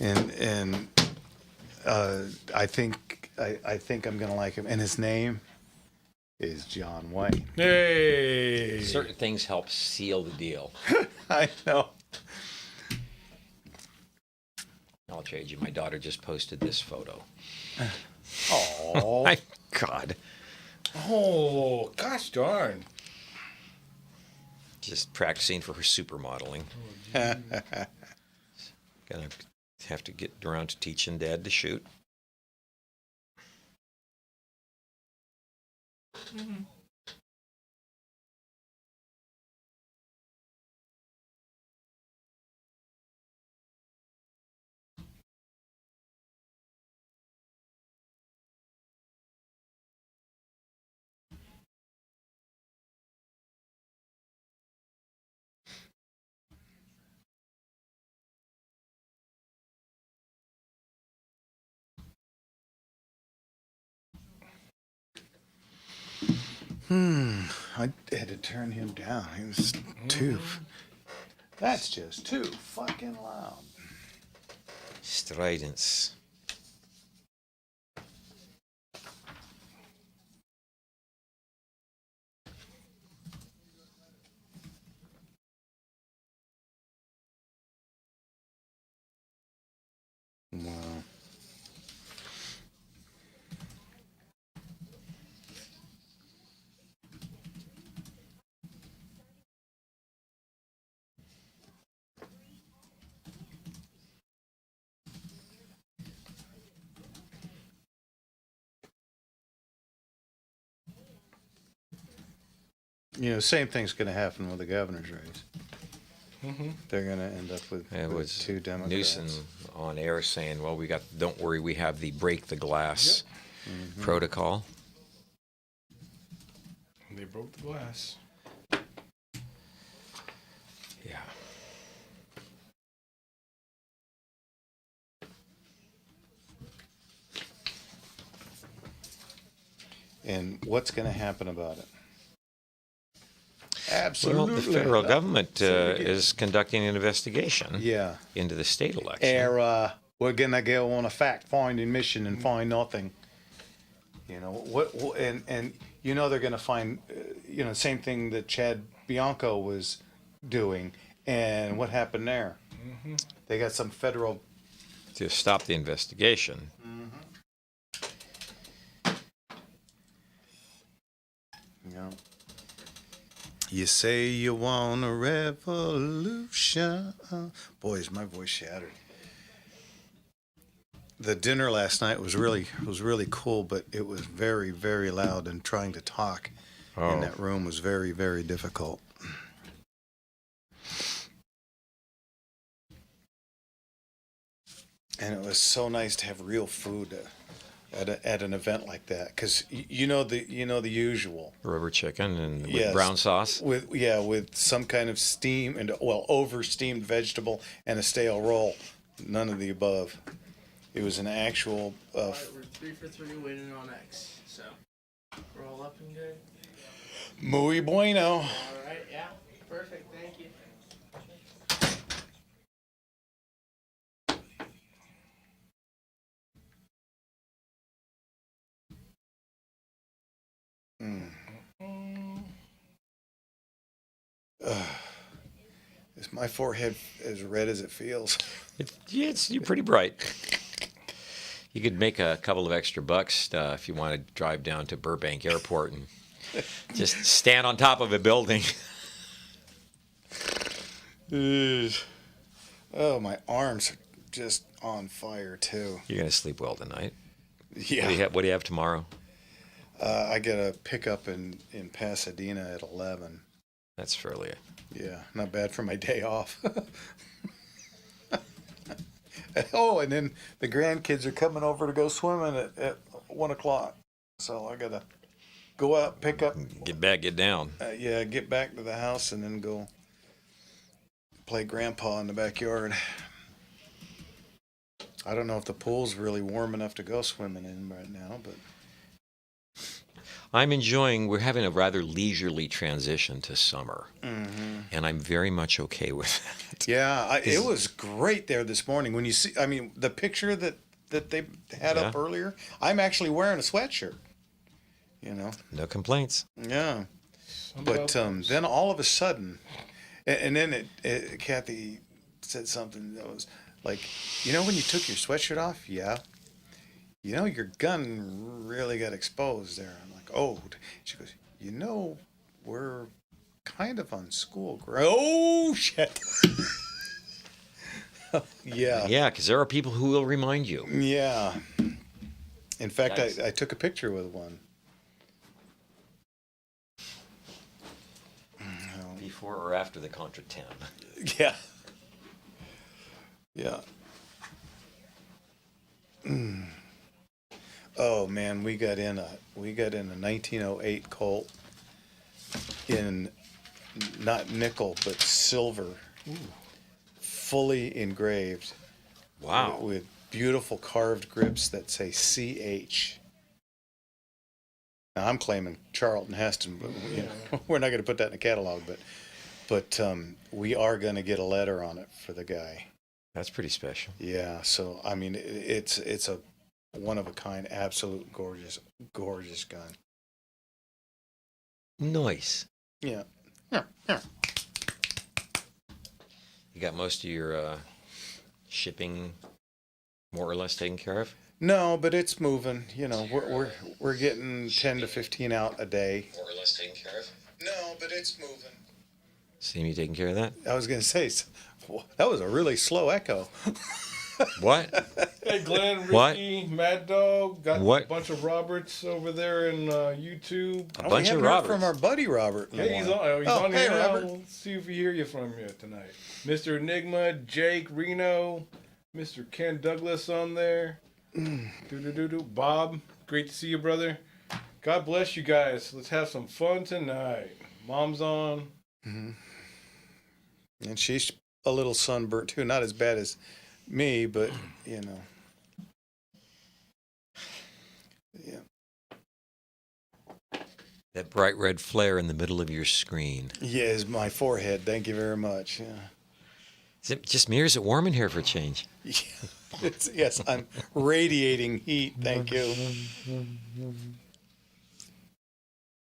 and I think I'm gonna like him. And his name is John Wayne. Hey. Certain things help seal the deal. I know. I'll trade you. My daughter just posted this photo. Oh My God. Oh, gosh darn. Just practicing for her supermodeling. Gonna have to get around to teaching Dad to shoot. Mm-hmm. I had to turn him down. He was too. That's just too fucking loud. Stridence. Wow. Same thing's going to happen with the governor's race. Mm-hmm. They're going to end up with, It with was two Democrats. Newsom on air saying, well, don't worry, we have the break the glass protocol. They broke the glass. Yeah. And what's going to happen about it? Absolutely. Well, the federal government is conducting an investigation into the state election. We're going to go on a fact-finding mission and find nothing. And they're going to find, same thing that Chad Bianco was doing. And what happened there? Mm-hmm. They got some federal... To stop the investigation. You say you want a revolution. Boy, is my voice shattered. The dinner last night was really cool, but it was very, very loud, and trying to talk in that room was very, very difficult. And it was so nice to have real food at an event like that, because the usual Rubber chicken and with brown sauce. With some kind of steam and over steamed vegetable and a stale roll. None of the above. It was an actual. We're 3 for 3 winning on X, so we're all up and good. Muy bueno. All right, yeah, perfect. Thank you. Is my forehead as red as it feels? You're pretty bright. You could make a couple of extra bucks if you want to drive down to Burbank Airport and just stand on top of a building. Oh, my arms are just on fire too. You're going to sleep well tonight. Yeah. What do you have tomorrow? I got a pickup in Pasadena at 11. That's fairly. Yeah, not bad for my day off. Oh, and then the grandkids are coming over to go swimming at 1 o'clock. So I got to go out, pick up. Get back, get down. Get back to the house and then go play grandpa in the backyard. I don't know if the pool's really warm enough to go swimming in right now, but... I'm enjoying. We're having a rather leisurely transition to summer, and I'm very much okay with that. Yeah, it was great there this morning. When you see, I mean, the picture that they had up earlier, I'm actually wearing a sweatshirt. You know. No complaints. Yeah. But then all of a sudden, and then Kathy said something that was like, you know, when you took your sweatshirt off, yeah. You know, your gun really got exposed there. I'm like, oh. She goes, you know, we're kind of on school ground. Oh, shit. Yeah. Yeah, because there are people who will remind you. Yeah. In fact, Nice. I took a picture with one. Before or after the Contra 10. Yeah. Yeah. Oh man, we got in a 1908 Colt in not nickel but silver, fully engraved. Wow. With beautiful carved grips that say CH. Now I'm claiming Charlton Heston, but you know, we're not going to put that in the catalog. But we are going to get a letter on it for the guy. That's pretty special. Yeah. So I mean, it's a one of a kind, absolute gorgeous gun. Nice. Yeah. You got most of your shipping more or less taken care of? No, but it's moving. You know, we're getting 10 to 15 out a day. More or less taken care of? No, but it's moving. Seem you taking care of that? I was going to say, that was a really slow echo. What? Hey, Glenn, What? Ricky, Mad Dog, got What? a bunch of Roberts over there in YouTube. A bunch of Heard Roberts. from our buddy Robert. in a Hey, he's while. on. He's on hey, here now. Robert. Let's see if we hear you from you tonight. Mr. Enigma, Jake, Reno, Mr. Ken Douglas on there. Bob, great to see you, brother. God bless you guys. Let's have some fun tonight. Mom's on. And she's a little sunburnt too. Not as bad as me, but you know. Yeah. That bright red flare in the middle of your screen. Yeah, is my forehead. Thank you very much. Yeah. Is it just me or is it warm in here for a change? Yeah. Yes, I'm radiating heat. Thank you.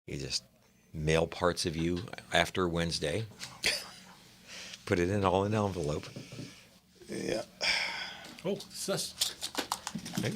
You just mail parts of you after Wednesday. Put it in all in an envelope. Yeah. Oh, sus. Hey.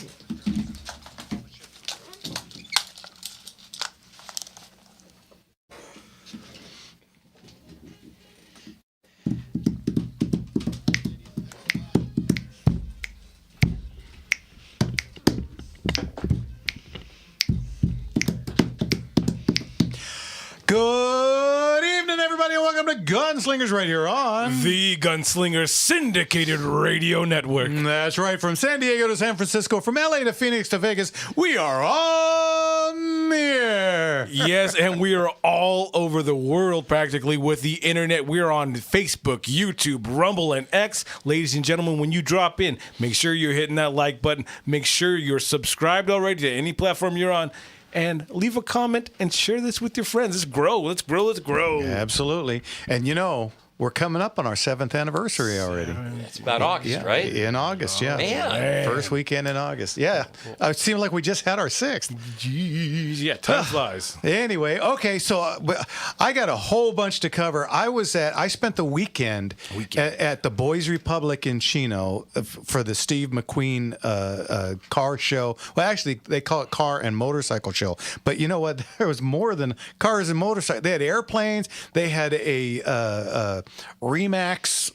Good evening, everybody, and welcome to Gunslingers right here on. The Gunslinger Syndicated Radio Network. That's right, from San Diego to San Francisco, from LA to Phoenix to Vegas, we are on the air. Yes, and we are all over the world practically with the internet. We're on Facebook, YouTube, Rumble, and X. Ladies and gentlemen, when you drop in, make sure you're hitting that like button. Make sure you're subscribed already to any platform you're on. And leave a comment and share this with your friends. Let's grow. Let's grow. Let's grow. Absolutely. And you know, we're coming up on our 7th anniversary already. It's about August, right? In August, yeah. Man. First weekend in August. Yeah. It seemed like we just had our 6th. Jeez, yeah, time flies. Anyway, okay, so I got a whole bunch to cover. I spent the weekend at the Boys Republic in Chino for the Steve McQueen car show. Well, actually, they call it car and motorcycle show. But you know what? There was more than cars and motorcycles. They had airplanes. They had a Remax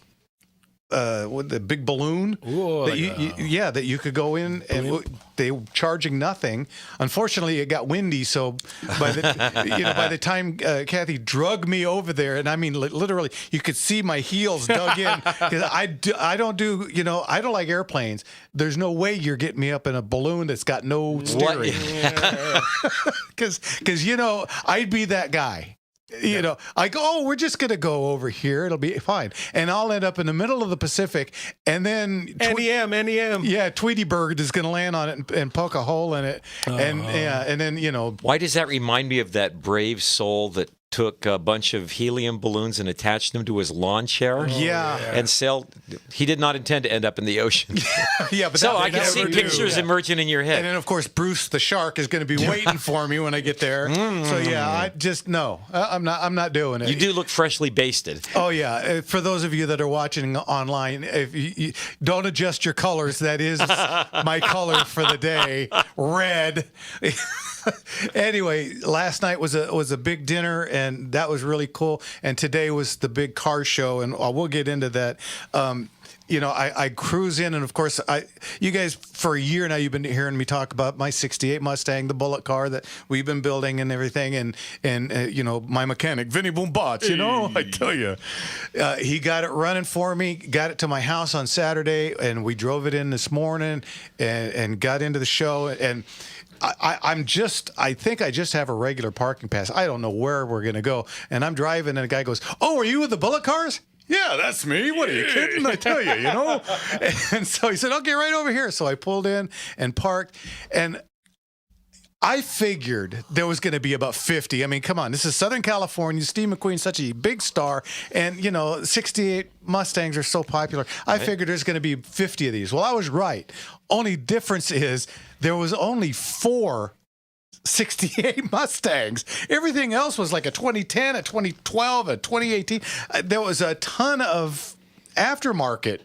with the big balloon. Ooh, that you could go in and they were charging nothing. Unfortunately, it got windy, so by the time Kathy drugged me over there, and I mean literally, you could see my heels dug in because I don't like airplanes. There's no way you're getting me up in a balloon that's got no steering. Because I'd be that guy. You know, I go, oh, we're just going to go over here. It'll be fine. And I'll end up in the middle of the Pacific. And then NEM. yeah, Tweety Bird is going to land on it and poke a hole in it. And then, you know. Why does that remind me of that brave soul that took a bunch of helium balloons and attached them to his lawn chair? Yeah. And sailed. He did not intend to end up in the ocean. Yeah, but So that I they can see never do. pictures emerging in your head. And then, of course, Bruce the shark is going to be waiting for me when I get there. So yeah, I just no, I'm not doing it. You do look freshly basted. Oh yeah, for those of you that are watching online, if you don't adjust your colors, that is my color for the day, red. Anyway, last night was a big dinner, and that was really cool. And today was the big car show, and we'll get into that. You know, I cruise in, and of course, you guys for a year now, you've been hearing me talk about my '68 Mustang, the bullet car that we've been building and everything, and you know, my mechanic Vinny Boombots, you know, I tell you, he got it running for me, got it to my house on Saturday, and we drove it in this morning, and got into the show, and I think I just have a regular parking pass. I don't know where we're going to go. And I'm driving, and a guy goes, "Oh, are you with the bullet cars?" "Yeah, that's me. What are you kidding? I tell you, you know." And so he said, "Okay, right over here." So I pulled in and parked, and I figured there was going to be about 50. I mean, come on, this is Southern California. Steve McQueen's such a big star, and you know, 68 Mustangs are so popular. I figured there's going to be 50 of these. Well, I was right. Only difference is there was only 4 68 Mustangs. Everything else was like a 2010, a 2012, a 2018. There was a ton of aftermarket,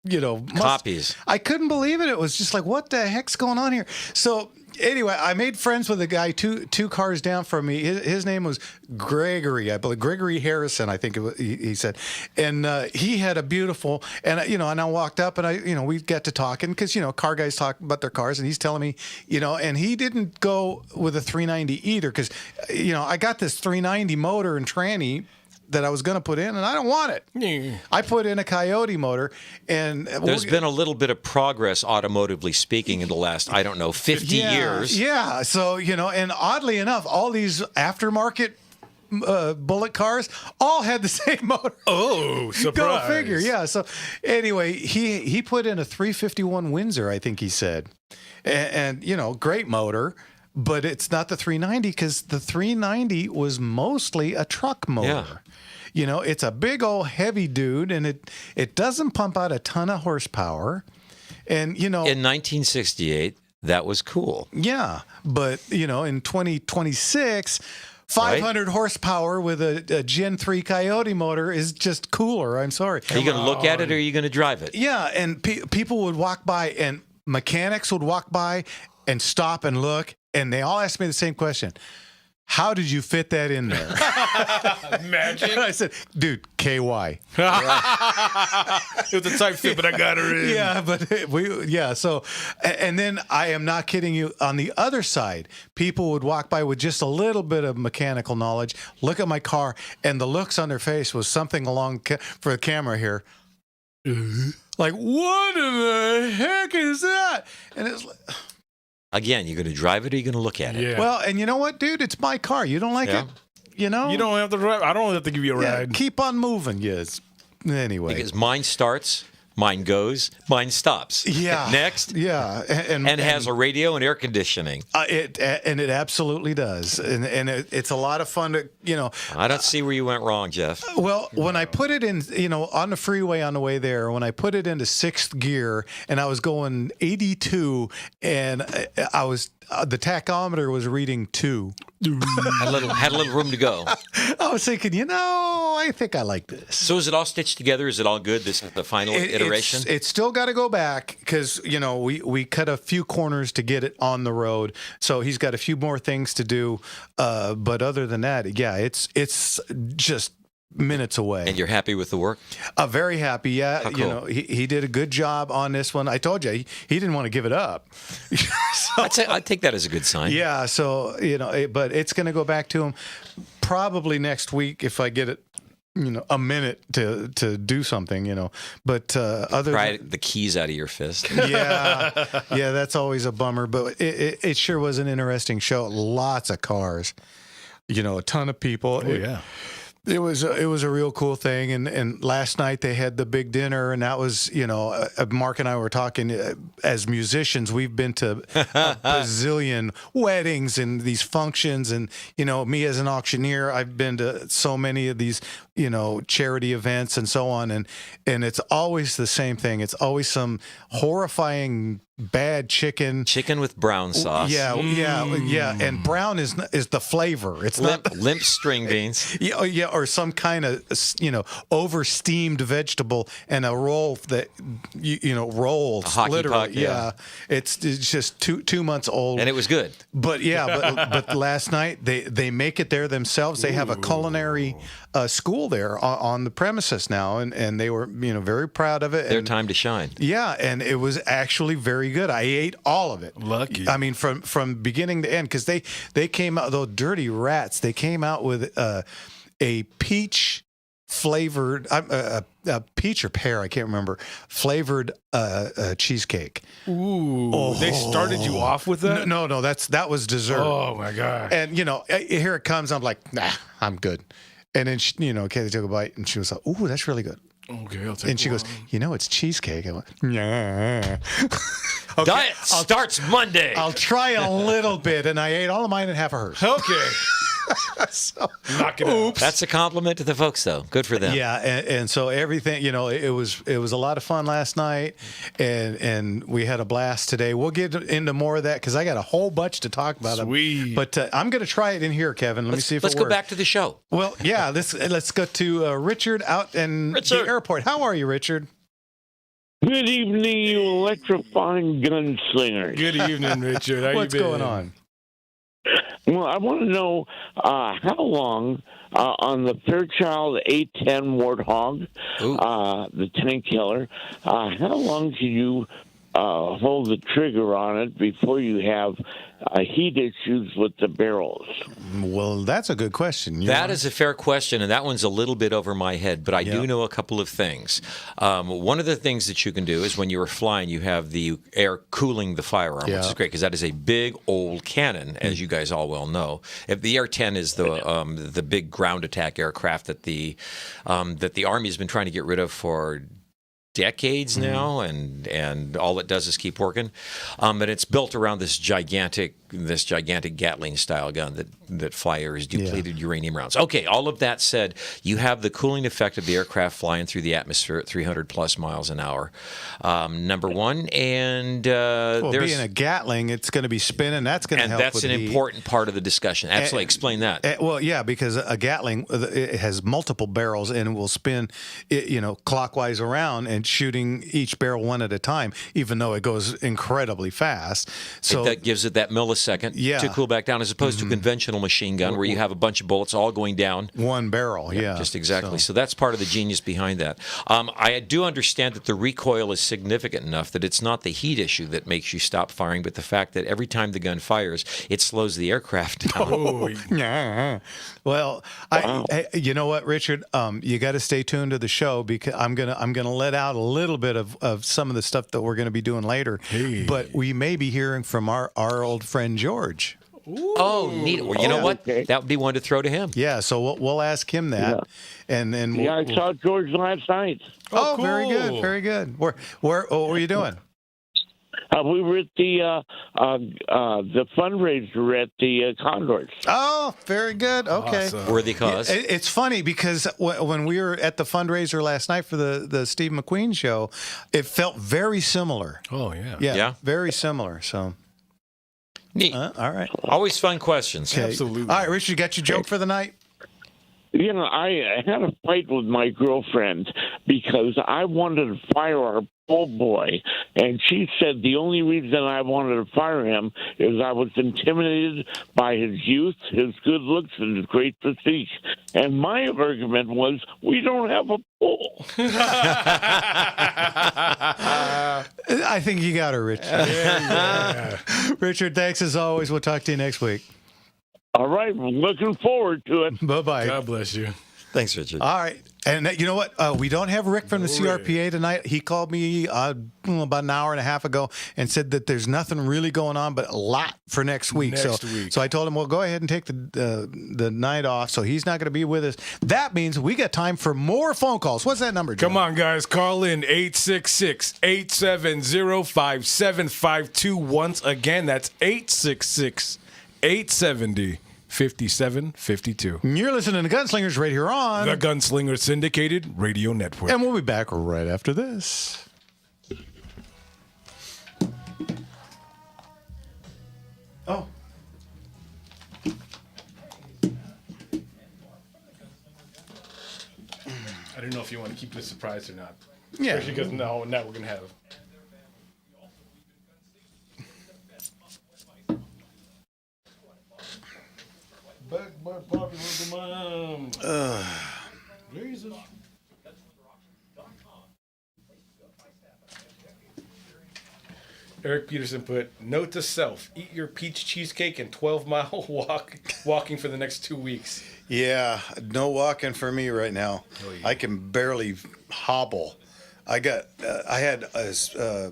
you know, Copies. I couldn't believe it. It was just like, what the heck's going on here? So anyway, I made friends with a guy two cars down from me. His name was Gregory, I believe. Gregory Harrison, I think he said. And he had a beautiful, and you know, and I walked up, and we got to talking, because, you know, car guys talk about their cars, and he's telling me, you know, and he didn't go with a 390 either, because, you know, I got this 390 motor and tranny that I was going to put in, and I don't want it. Yeah. I put in a Coyote motor, and There's been a little bit of progress, automotively speaking, in the last, 50 years. Yeah. So, you know, and oddly enough, all these aftermarket bullet cars all had the same motor. Oh, surprise. Go figure. Yeah. So anyway, he put in a 351 Windsor, I think he said. And you know, great motor. But it's not the 390, because the 390 was mostly a truck motor. Yeah. You know, it's a big old heavy dude, and it doesn't pump out a ton of horsepower. And, you know, In 1968, that was cool. yeah, but, you know, in 2026, 500 horsepower with a Gen 3 Coyote motor is just cooler. I'm sorry. Are you going to look at it, or are you going to drive it? Yeah, and people would walk by, and mechanics would walk by and stop and look, and they all asked me the same question: "How did you fit that in there?" Imagine. And I said, "Dude, KY." It was a tight fit, but I got her in. Yeah, but so, and then I am not kidding you. On the other side, people would walk by with just a little bit of mechanical knowledge, look at my car, and the looks on their face was something along for the camera here. Like, what in the heck is that? And it's like, Again, you're going to drive it, or you're going to look at it? Yeah. well, and you know what, dude? It's my car. You don't like Yeah. it? You know? You don't have to drive. I don't have to give you a Yeah, ride. keep on moving, yes. Anyway. Because mine starts, mine goes, mine stops. Yeah. Next. Yeah. And it has a radio and air conditioning. It absolutely does. And it's a lot of fun to, you know. I don't see where you went wrong, Jeff. Well, when I put it in, you know, on the freeway on the way there, when I put it into 6th gear and I was going 82, and I was, the tachometer was reading 2. Had a little room to go. I was thinking, you know, I think I like this. So is it all stitched together? Is it all good? This is the final iteration? It's still got to go back, because, you know, we cut a few corners to get it on the road. So he's got a few more things to do. But other than that, yeah, it's just minutes away. And you're happy with the work? Very happy. Yeah. How cool. You know, he did a good job on this one. I told you, he didn't want to give it up. I'd take that as a good sign. Yeah. So, you know, but it's going to go back to him probably next week if I get it, you know, a minute to do something, you know. But Pry the keys out of your fist. yeah, that's always a bummer. But it sure was an interesting show. Lots of cars. a ton of people. Oh, yeah. It was a real cool thing, and last night they had the big dinner, and that was Mark and I were talking as musicians. We've been to a bazillion weddings and these functions, and me as an auctioneer, I've been to so many of these charity events and so on, and it's always the same thing. It's always some horrifying bad chicken Chicken with brown sauce. Yeah, and brown is the flavor. It's Limp string beans. yeah, or some kind of over steamed vegetable and a roll that rolls. A hockey literally. puck, yeah. It's just 2 months old. And it was good. But but last night they make it there themselves. They have a culinary school there on the premises now, and they were very proud of it. Their and, time to shine. Yeah, and it was actually very good. I ate all of it. Lucky. I mean, from beginning to end, because they came out, those dirty rats. They came out with a peach flavored, a peach or pear, I can't remember, flavored cheesecake. Ooh. They started you off with that? No, that was dessert. Oh my God. And here it comes. I'm like, nah, I'm good. And then Katie took a bite, and she was like, "Ooh, that's really good." Okay, I'll take And she one. goes, "It's cheesecake." I went, "Yeah." Okay, Diet starts Monday. I'll try a little bit, and I ate all of mine and half of hers. Okay. So, Knock it out. That's a compliment to the folks, though. Good for them. yeah, and so everything, it was a lot of fun last night, and we had a blast today. We'll get into more of that because I got a whole bunch to talk about. Sweet. But I'm going to try it in here, Kevin. Let me see if Let's it go works. back to the show. Well, yeah, let's go to Richard out in Richard. the airport. How are you, Richard? Good evening, you electrifying gunslingers. Good evening, Richard. How What's you been? going on? Well, I want to know how long on the Fairchild A10 Warthog, the tank killer, how long can you hold the trigger on it before you have heat issues with the barrels? Well, that's a good question. That is a fair question, and that one's a little bit over my head, but I do know a couple of things. One of the things that you can do is when you are flying, you have the air cooling the firearm, which is great because that is a big old cannon, as you guys all well know. If the Air-10 is the big ground attack aircraft that the Army has been trying to get rid of for decades now, and all it does is keep working. And it's built around this gigantic Gatling style gun that fires depleted uranium rounds. Okay, all of that said, you have the cooling effect of the aircraft flying through the atmosphere at 300 plus miles an hour. Number one, and there's being a Gatling, it's going to be spinning. That's going to help. And that's with an the heat. important part of the discussion. Absolutely, explain that. Well, yeah, because a Gatling it has multiple barrels and will spin, clockwise around and shooting each barrel one at a time, even though it goes incredibly fast. So that gives it that millisecond to cool back down, as opposed to a conventional machine gun where you have a bunch of bullets all going down. One barrel, Just exactly. So that's part of the genius behind that. I do understand that the recoil is significant enough that it's not the heat issue that makes you stop firing, but the fact that every time the gun fires, it slows the aircraft down. Oh, yeah. Well, you know what, Richard? You got to stay tuned to the show because I'm gonna let out a little bit of some of the stuff that we're going to be doing later. Hey. But we may be hearing from our old friend George. Oh, neat. Well, you know what? Okay. That would be one to throw to him. Yeah, so we'll ask him that, and then I saw George last night. Oh, cool. very good, very good. Where what were you doing? We were at the fundraiser at the Condors. Oh, very good. Okay. Awesome. Worthy cause. It's funny because when we were at the fundraiser last night for the Steve McQueen show, it felt very similar. Oh, yeah. Yeah. Very similar. So, Neat. all right. Always fun questions. Okay. Absolutely. All right, Richard, you got your joke for the night? I had a fight with my girlfriend because I wanted to fire our pool boy, and she said the only reason I wanted to fire him is I was intimidated by his youth, his good looks, and his great physique. And my argument was, we don't have a pool. I think you got her, Richard. Yeah. Richard, thanks as always. We'll talk to you next week. All right, looking forward to it. Bye-bye. God bless you. Thanks, Richard. All right. And you know what? We don't have Rick from the CRPA tonight. He called me about an hour and a half ago and said that there's nothing really going on, but a lot for next week. So I told him, well, go ahead and take the night off. So he's not going to be with us. That means we got time for more phone calls. What's that number, John? Come on, guys. Call in 866-870-5752. Once again, that's 866-870-5752. You're listening to Gunslingers right here on the Gunslinger Syndicated Radio Network. And we'll be back right after this. Oh. I don't know if you want to keep this surprise or not. Yeah. Especially because now we're going to have. Back by popular demand. Jesus. Eric Peterson put, note to self, eat your peach cheesecake and 12-mile walking for the next 2 weeks. Yeah, no walking for me right now. Oh, yeah. I can barely hobble. I had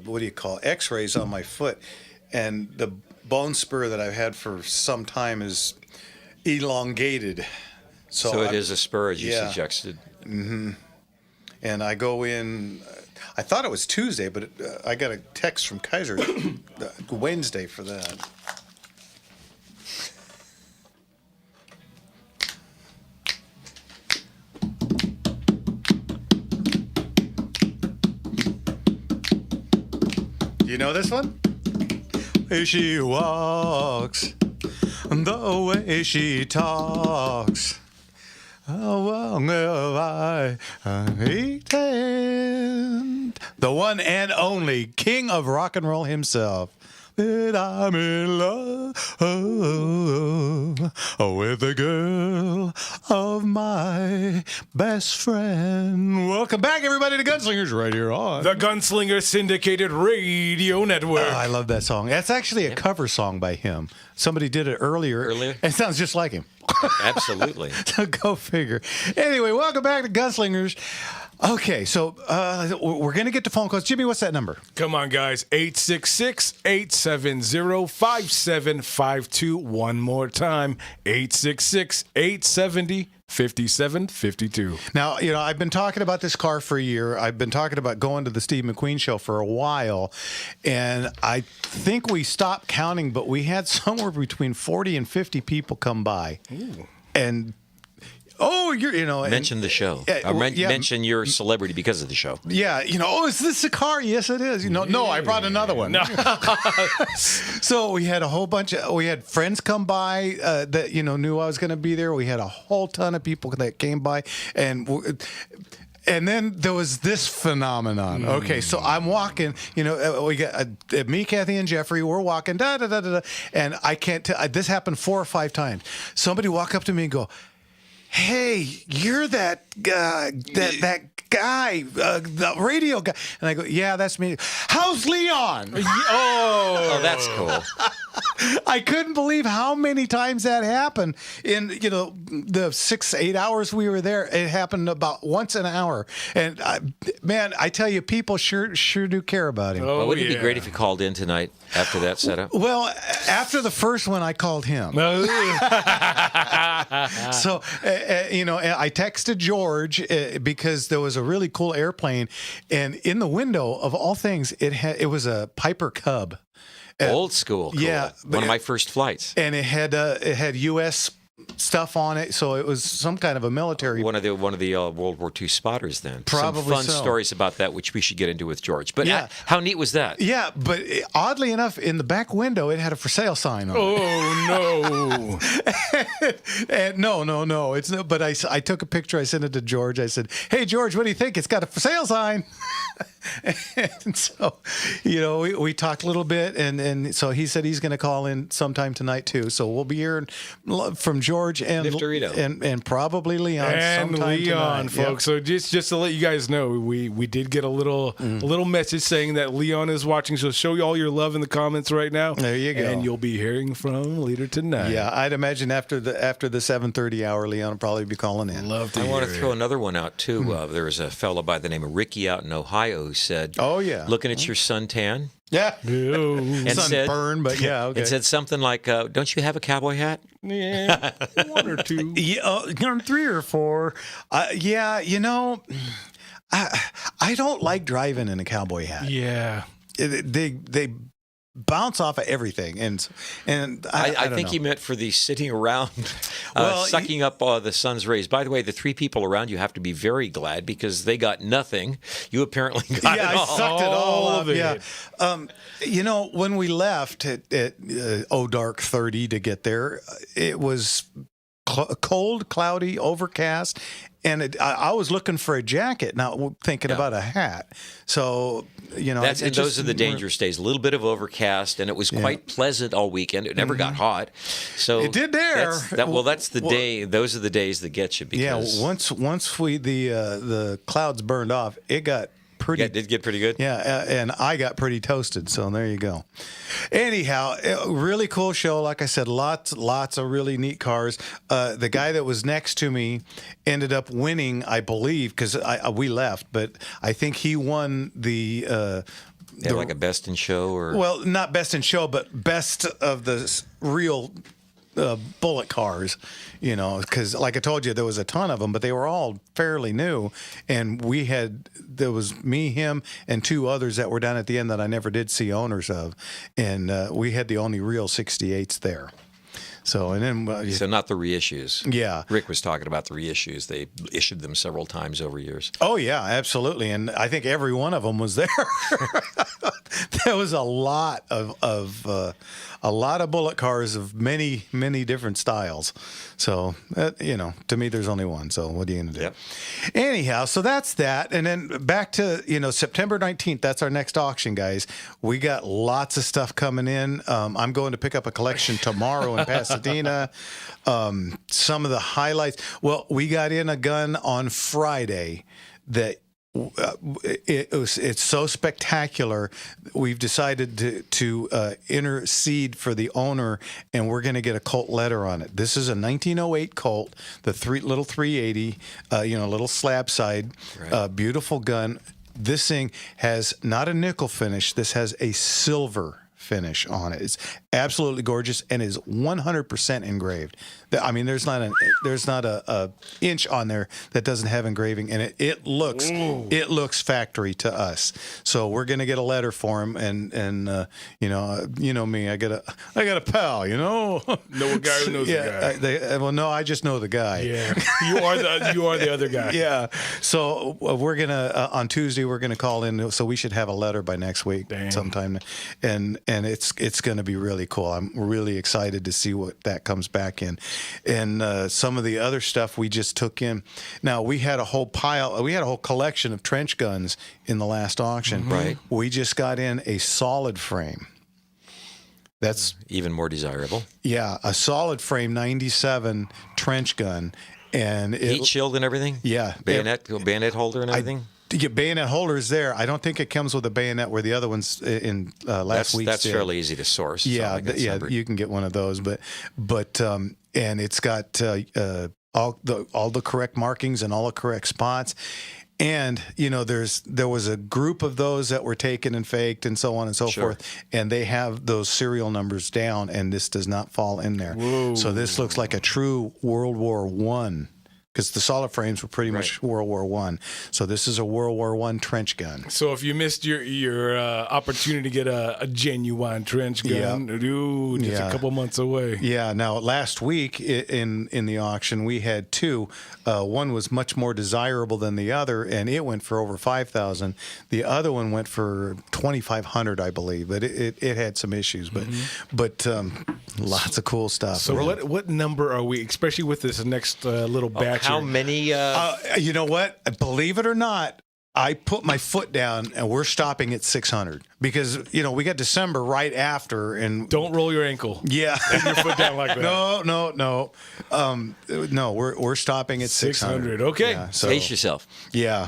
what do you call it? X-rays on my foot, and the bone spur that I've had for some time is elongated. So it is a spur, as you yeah. suggested. Mm-hmm. And I go in. I thought it was Tuesday, but I got a text from Kaiser Wednesday for that. You know this one? Way she walks, the way she talks. How long have I eaten? The one and only king of rock and roll himself. That I'm in love with the girl of my best friend. Welcome back, everybody, to Gunslingers right here on the Gunslinger Syndicated Radio Network. I love that song. That's actually a cover song by him. Somebody did it earlier. It sounds just like him. Absolutely. So go figure. Anyway, welcome back to Gunslingers. Okay, so we're going to get to phone calls. Jimmy, what's that number? Come on, guys. 866-870-5752. One more time. 866-870-5752. Now, you know, I've been talking about this car for a year. I've been talking about going to the Steve McQueen show for a while. And I think we stopped counting, but we had somewhere between 40 and 50 people come by. Ooh. And mention the show. Mention your celebrity because of the show. Yeah, is this a car? Yes, it is. No, I brought another one. No. So we had a whole we had friends come by that knew I was going to be there. We had a whole ton of people that came by, and then there was this phenomenon. Okay, so I'm walking, we got me, Kathy, and Jeffrey. We're walking, and I can't tell. This happened 4 or 5 times. Somebody walk up to me and go, "Hey, you're that guy, that guy, the radio guy." And I go, "Yeah, that's me. How's Leon?" Oh, that's cool. I couldn't believe how many times that happened in, the 6-8 hours we were there. It happened about once an hour. And man, I tell you, people sure do care about him. Well, wouldn't it be great if you called in tonight after that setup? Well, after the first one, I called him. So, I texted George because there was a really cool airplane, and in the window of all things, it was a Piper Cub. Old school. Cool. Yeah. One of my first flights. And it had U.S. stuff on it, so it was some kind of a military. One of the World War II spotters then. Probably some fun so. Stories about that, which we should get into with George. But yeah. How neat was that? Yeah, but oddly enough, in the back window, it had a for sale sign on it. Oh, no. And no. It's no. But I took a picture. I sent it to George. I said, "Hey, George, what do you think? It's got a for sale sign." And so, we talked a little bit, and so he said he's going to call in sometime tonight too. So we'll be hearing from George and Niftarito. and probably Leon And sometime Leon, tonight. folks. So just to let you guys know, we did get a little message saying that Leon is watching. So show you all your love in the comments right now. There you go. And you'll be hearing from him later tonight. Yeah, I'd imagine after the 7:30 hour, Leon will probably be calling in. Love to I hear want to it. throw another one out too. There was a fellow by the name of Ricky out in Ohio who said, Oh, yeah. looking at your suntan." Yeah, Ew. And said, sunburn, but yeah, okay. and said something like, "Don't you have a cowboy hat?" Yeah, one or two. Yeah, 3 or 4. Yeah, I don't like driving in a cowboy hat. Yeah. They bounce off of everything, and I don't think know. he meant for the sitting around, Well, sucking up the sun's rays. By the way, the 3 people around you have to be very glad because they got nothing. You apparently got Yeah, it all. I sucked it all All up. of it. Yeah, when we left at dark 30 to get there, it was cold, cloudy, overcast, and I was looking for a jacket, not thinking about a hat. So That's and those are the dangerous days. A little bit of overcast, and it was quite pleasant all weekend. It never got hot, so It did there. That's the day. Those are the days that get you. Because once we the clouds burned off, it got pretty. it did get pretty good. Yeah, and I got pretty toasted. So there you go. Anyhow, really cool show. Like I said, lots of really neat cars. The guy that was next to me ended up winning, I believe, because we left, but I think he won the. Like a best in show, or Well, not best in show, but best of the real bullet cars, because like I told you, there was a ton of them, but they were all fairly new. And there was me, him, and 2 others that were down at the end that I never did see owners of. And we had the only real 68s there. So, and then, so not the reissues. yeah. Rick was talking about the reissues. They issued them several times over years. Oh yeah, absolutely, and I think every one of them was there. There was a lot of bullet cars of many different styles. So to me, there's only one. So what are you going to do? Yep. Anyhow, so that's that, and then back to September 19th. That's our next auction, guys. We got lots of stuff coming in. I'm going to pick up a collection tomorrow in Pasadena. Some of the highlights. Well, we got in a gun on Friday that it's so spectacular. We've decided to intercede for the owner, and we're going to get a Colt letter on it. This is a 1908 Colt, the little 380, little slab side, beautiful gun. This thing has not a nickel finish. This has a silver finish on it. It's absolutely gorgeous and is 100% engraved. I mean, there's not a inch on there that doesn't have engraving, and it looks factory to us. So we're gonna get a letter for him, and me, I got a pal, Know a guy who knows a guy. No, I just know the guy. Yeah, you are the other guy. Yeah. So we're gonna on Tuesday we're gonna call in. So we should have a letter by next week sometime, and it's gonna be really cool. I'm really excited to see what that comes back in. And some of the other stuff we just took in. Now we had a whole collection of trench guns in the last auction. Right. We just got in a solid frame. That's Even more desirable. yeah, a solid frame 97 trench gun, and Heat shield and everything. Yeah, bayonet holder and everything. To get bayonet holders there. I don't think it comes with a bayonet where the other ones in last week. That's fairly easy to source. Yeah, So you can get one of those, but and it's got all the correct markings and all the correct spots. And there was a group of those that were taken and faked and so on and so forth, and they have those serial numbers down, and this does not fall in there. Whoa. So this looks like a true World War I. Because the solid frames were pretty much World War I. So this is a World War I trench gun. So if you missed your opportunity to get a genuine trench gun, dude, it's a couple months away. Yeah. Now, last week in the auction, we had 2. One was much more desirable than the other, and it went for over $5,000. The other one went for $2,500, I believe, but it had some issues. But lots of cool stuff. So what number are we, especially with this next little batch? How many? You know what? Believe it or not, I put my foot down, and we're stopping at 600 because we got December right after, and Don't roll your ankle. yeah, Put your foot down like that. no. No, we're stopping at 600. Okay. Yeah, so, Pace yourself. yeah.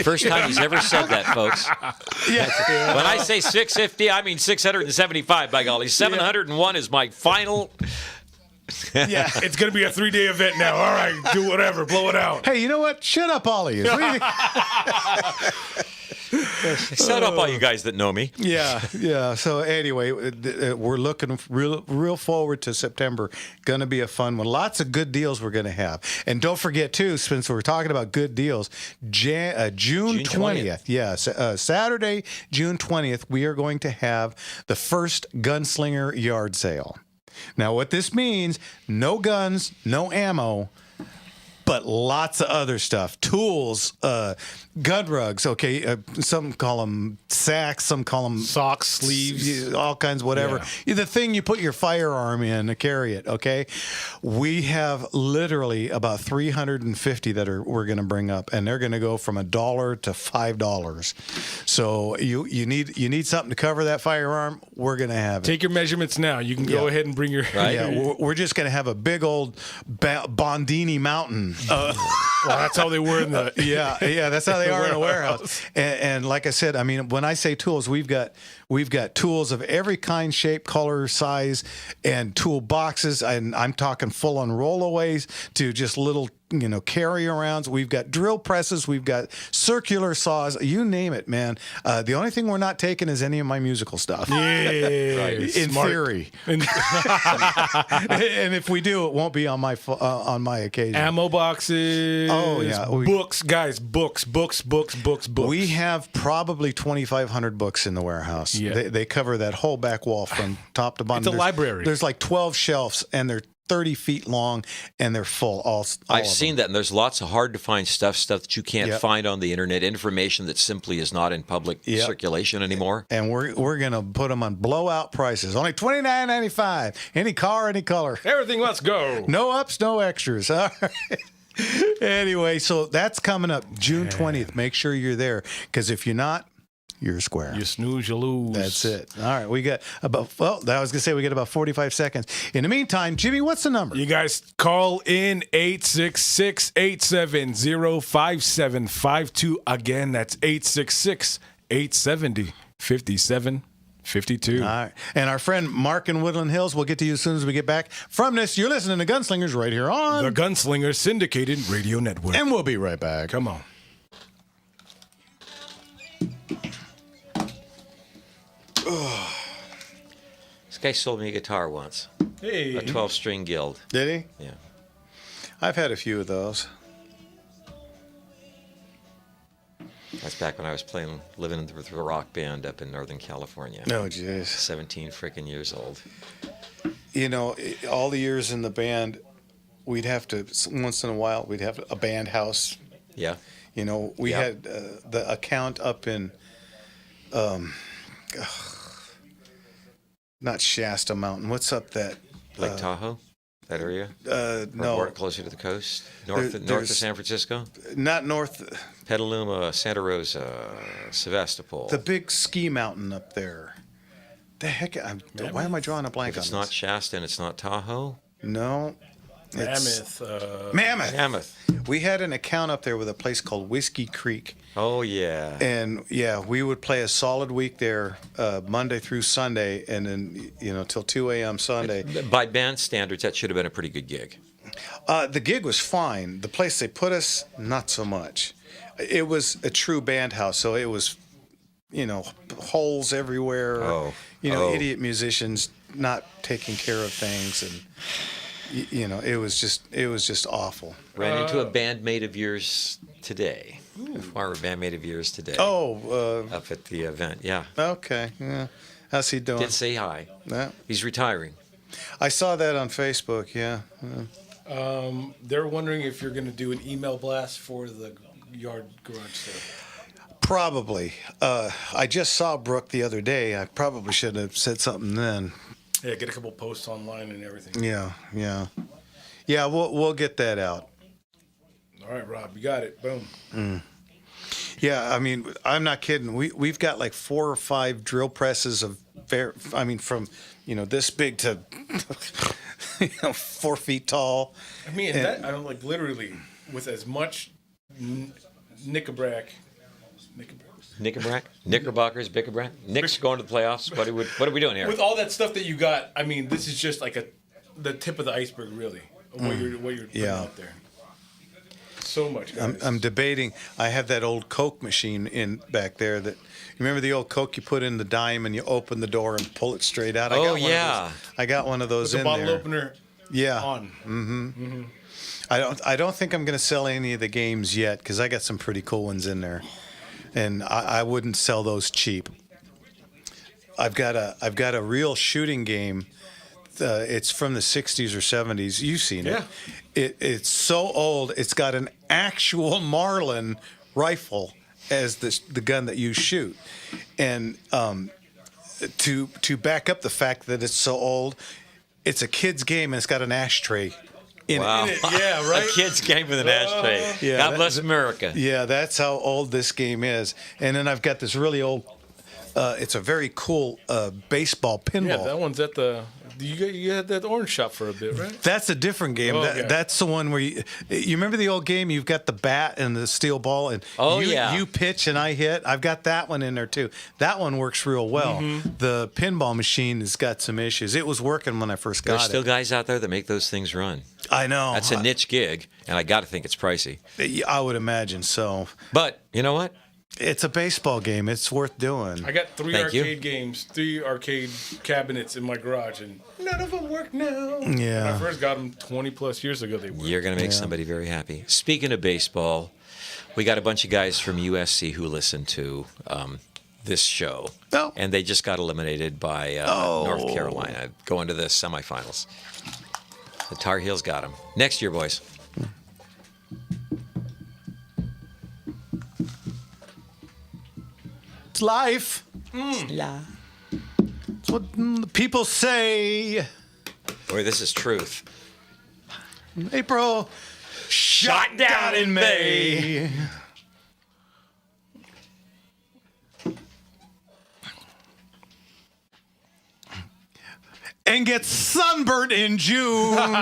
First time he's ever said that, folks. Yeah. When I say 650, I mean 675, by golly. 701 is my final. Yeah. It's going to be a 3-day event now. All right, do whatever. Blow it out. Hey, you know what? Shut up, all of you. What do you think? Shut up, all you guys that know me. Yeah. So anyway, we're looking real forward to September. Going to be a fun one. Lots of good deals we're going to have. And don't forget, too, since we're talking about good deals, June 20th. Yeah, Saturday, June 20th, we are going to have the first Gunslinger yard sale. Now, what this means, no guns, no ammo, but lots of other stuff. Tools, gun rugs, okay. Some call them sacks, some call them Socks, sleeves. all kinds, whatever. The thing you put your firearm in to carry it, okay? We have literally about 350 that we're going to bring up, and they're going to go from $1 to $5. So you need something to cover that firearm, we're going to have it. Take your measurements now. You can go ahead and bring your... Right. Yeah, we're just going to have a big old Bondini mountain. Well, that's how they were in the... Yeah, that's how they are in a warehouse. And like I said, I mean, when I say tools, we've got tools of every kind, shape, color, size, and tool boxes. And I'm talking full on rollaways to just little carry arounds. We've got drill presses. We've got circular saws. You name it, man. The only thing we're not taking is any of my musical stuff. Yeah, in theory. And if we do, it won't be on my occasion. Ammo boxes. Oh, yeah. Books, guys. Books. We have probably 2,500 books in the warehouse. Yeah. They cover that whole back wall from top to bottom. It's a library. There's like 12 shelves, and they're 30 feet long, and they're full. I've seen that, and there's lots of hard to find stuff that you can't find on the internet, information that simply is not in public circulation anymore. And we're gonna put them on blowout prices, only $29.95. Any car, any color. Everything, let's go. No ups, no extras. All right. Anyway, so that's coming up June 20th. Make sure you're there, because if you're not, you're square. You snooze, you lose. That's it. All right. We got about 45 seconds. In the meantime, Jimmy, what's the number? You guys call in 866-870-5752. Again, that's 866-870-5752. All right. And our friend Mark in Woodland Hills, we'll get to you as soon as we get back from this. You're listening to Gunslingers right here on the Gunslinger Syndicated Radio Network. And we'll be right back. Come on. This guy sold me a guitar once, Hey. a 12-string Guild. Did he? Yeah. I've had a few of those. That's back when I was living with a rock band up in Northern California. Oh, jeez. 17 freaking years old. All the years in the band, we'd have to, once in a while, we'd have a band house. Yeah. We had the account up in, not Shasta Mountain. What's up that? Lake Tahoe? That area? No. More closer to the coast? North of San Francisco? Not north. Petaluma, Santa Rosa, Sevastopol. The big ski mountain up there. The heck? Why am I drawing a blank If on it's this? not Shasta and it's not Tahoe? No. Mammoth. Mammoth. We had an account up there with a place called Whiskey Creek. Oh, yeah. And we would play a solid week there, Monday through Sunday, and then till 2 a.m. Sunday. By band standards, that should have been a pretty good gig. The gig was fine. The place they put us, not so much. It was a true band house, so it was, holes everywhere. Idiot musicians not taking care of things, and it was just awful. Ran into a bandmate of yours today. A former bandmate of yours today. Up at the event, yeah. Okay. Yeah. How's he doing? Did say hi. Yeah. He's retiring. I saw that on Facebook. Yeah. They're wondering if you're going to do an email blast for the yard garage sale. Probably. I just saw Brooke the other day. I probably should have said something then. Yeah, get a couple posts online and everything. Yeah. We'll get that out. All right, Rob, you got it. Boom. Yeah, I mean, I'm not kidding. We've got like 4 or 5 drill presses of from this big to 4 feet tall. I mean, that I don't like literally with as much Knickerbockers, Bickerbrack. Nick's going to the playoffs. What are we doing here? with all that stuff that you got. I mean, this is just like the tip of the iceberg, really, of what you're putting out there. So much, guys. I'm debating. I have that old Coke machine in back there. That you remember the old Coke you put in the dime and you open the door and pull it straight out. I got one of those with in the bottle there. opener. Yeah. On. Mm-hmm. I don't think I'm going to sell any of the games yet because I got some pretty cool ones in there, and I wouldn't sell those cheap. I've got a real shooting game. It's from the 60s or 70s. You've seen it. Yeah. It's so old. It's got an actual Marlin rifle as the gun that you shoot, and to back up the fact that it's so old, it's a kid's game and it's got an ashtray in it. Yeah, right. A kid's game with an ashtray. Yeah, God bless America. Yeah, that's how old this game is. And then I've got this really old. It's a very cool baseball pinball. Yeah, that one's at the. You had that orange shop for a bit, right? That's a different game. Oh, okay. That's the one where you remember the old game. You've got the bat and the steel ball, and you pitch and I hit. I've got that one in there too. That one works real well. Mm-hmm. The pinball machine has got some issues. It was working when I first got There's still it. guys out there that make those things run. I know That's a niche gig, and I got to think it's pricey. I would imagine so. But you know what? It's a baseball game. It's worth doing. I got 3 Thank you. arcade games, 3 arcade cabinets in my garage, and none of them work now. Yeah. When I first got them 20 plus years ago, they worked. You're going to make somebody very happy. Speaking of baseball, we got a bunch of guys from USC who listen to this show. Oh. And they just got eliminated by North Carolina going to the semifinals. The Tar Heels got them. Next year, boys. It's life. It's what people say. Boy, this is truth. April shot down in May. And gets sunburnt in June. Welcome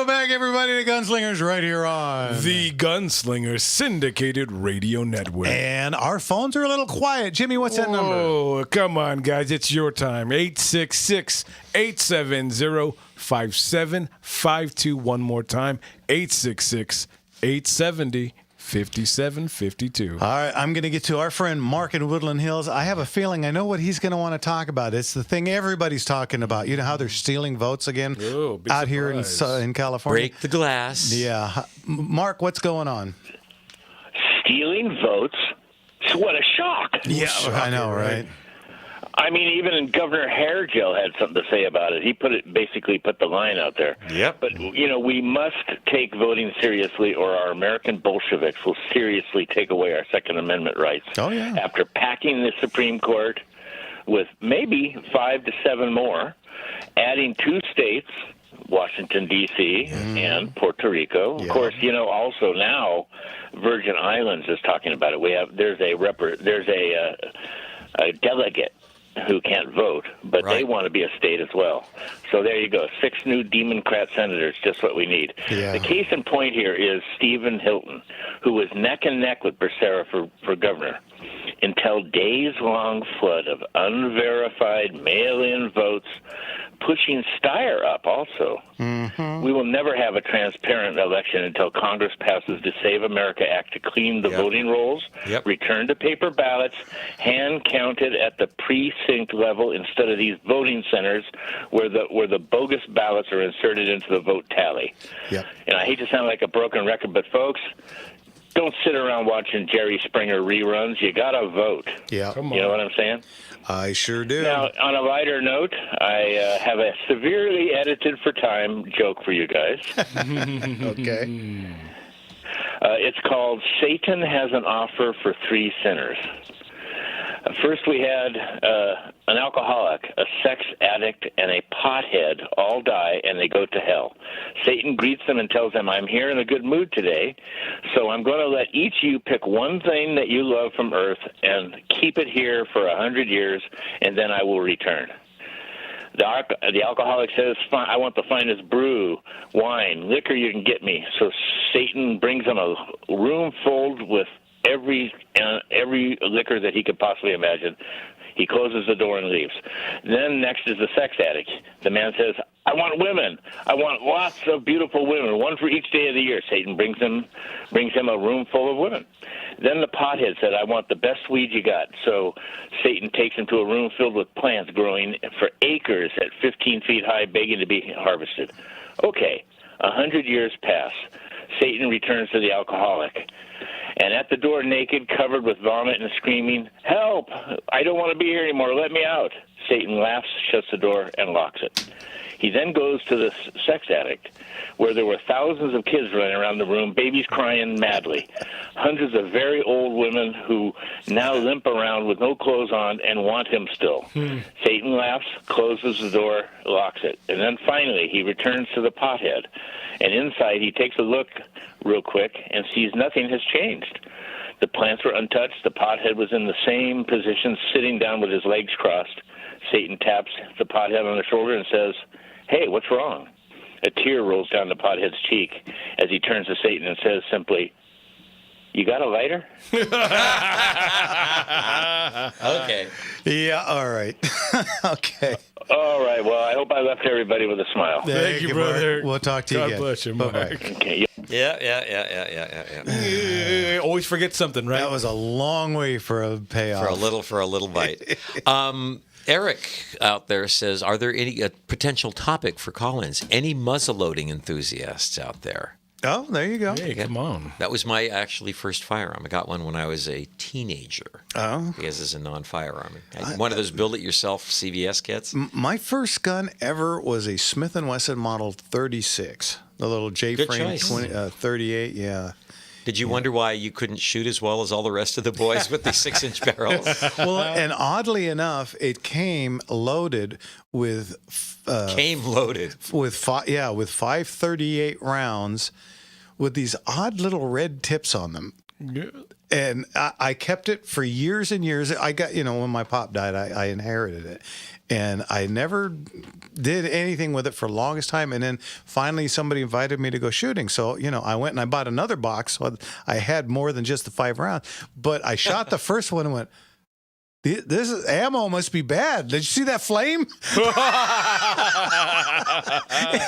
back, everybody, to Gunslingers right here on The Gunslinger Syndicated Radio Network. And our phones are a little quiet. Jimmy, what's that number? Oh, come on, guys. It's your time. 866-870-5752. One more time. 866-870-5752. All right, I'm going to get to our friend Mark in Woodland Hills. I have a feeling I know what he's going to want to talk about. It's the thing everybody's talking about. You know how they're stealing votes again out here in California? Break the glass. Yeah. Mark, what's going on? Stealing votes? What a shock. Yeah, I know, right? I mean, even Governor Hairgel had something to say about it. He basically put the line out there. Yep. But, we must take voting seriously or our American Bolsheviks will seriously take away our Second Amendment rights. Oh, yeah. After packing the Supreme Court with maybe 5 to 7 more, adding 2 states, Washington, D.C., and Puerto Rico. Yeah. Of course, also now Virgin Islands is talking about it. There's a delegate who can't vote, but they want to be a state as well. So there you go. 6 new Democrat senators, just what we need. Yeah. The case in point here is Stephen Hilton, who was neck and neck with Becerra for governor until days-long flood of unverified mail-in votes, pushing Steyer up also. Mm-hmm. We will never have a transparent election until Congress passes the Save America Act to clean the voting rolls, return to paper ballots, hand-counted at the precinct level instead of these voting centers where the bogus ballots are inserted into the vote tally. Yep. And I hate to sound like a broken record, but folks, don't sit around watching Jerry Springer reruns. You got to vote. Yeah. You know what I'm saying? I sure do. Now, on a lighter note, I have a severely edited for time joke for you guys. Okay. It's called Satan Has an Offer for 3 Sinners. First, we had an alcoholic, a sex addict, and a pothead all die, and they go to hell. Satan greets them and tells them, I'm here in a good mood today, so I'm going to let each of you pick one thing that you love from earth and keep it here for 100 years, and then I will return. The alcoholic says, I want the finest brew, wine, liquor you can get me. So Satan brings him a room filled with every liquor that he could possibly imagine. He closes the door and leaves. Then next is the sex addict. The man says, I want women. I want lots of beautiful women, one for each day of the year. Satan brings him a room full of women. Then the pothead said, I want the best weed you got. So Satan takes him to a room filled with plants growing for acres at 15 feet high, begging to be harvested. Okay, 100 years pass. Satan returns to the alcoholic. And at the door, naked, covered with vomit and screaming, help! I don't want to be here anymore. Let me out. Satan laughs, shuts the door, and locks it. He then goes to the sex addict, where there were thousands of kids running around the room, babies crying madly, hundreds of very old women who now limp around with no clothes on and want him still. Satan laughs, closes the door, locks it. And then finally, he returns to the pothead. And inside, he takes a look real quick and sees nothing has changed. The plants were untouched. The pothead was in the same position, sitting down with his legs crossed. Satan taps the pothead on the shoulder and says, hey, what's wrong? A tear rolls down the pothead's cheek as he turns to Satan and says simply, you got a lighter? Okay. Yeah, all right. Okay. All right. Well, I hope I left everybody with a smile. Thank you, brother. Mark. We'll talk to you God again. bless you, Mark. Bye-bye. Okay. Yeah. Always forget something, right? That was a long way for a payoff. For a little bite. Eric out there says, are there any potential topic for call-ins? Any muzzleloading enthusiasts out there? Oh, there you go. Hey, come on. That was my actually first firearm. I got one when I was a teenager. Oh. Because it's a non-firearm. One of those build-it-yourself CVS kits. My first gun ever was a Smith & Wesson Model 36, the little J-frame 38. Yeah. Did you wonder why you couldn't shoot as well as all the rest of the boys with the 6-inch barrels? Well, and oddly enough, it came loaded with with 538 rounds with these odd little red tips on them. Yeah. And I kept it for years and years. I got, when my pop died, I inherited it. And I never did anything with it for the longest time. And then finally somebody invited me to go shooting. So, I went and I bought another box. So I had more than just the 5 rounds. But I shot the first one and went, this ammo must be bad. Did you see that flame?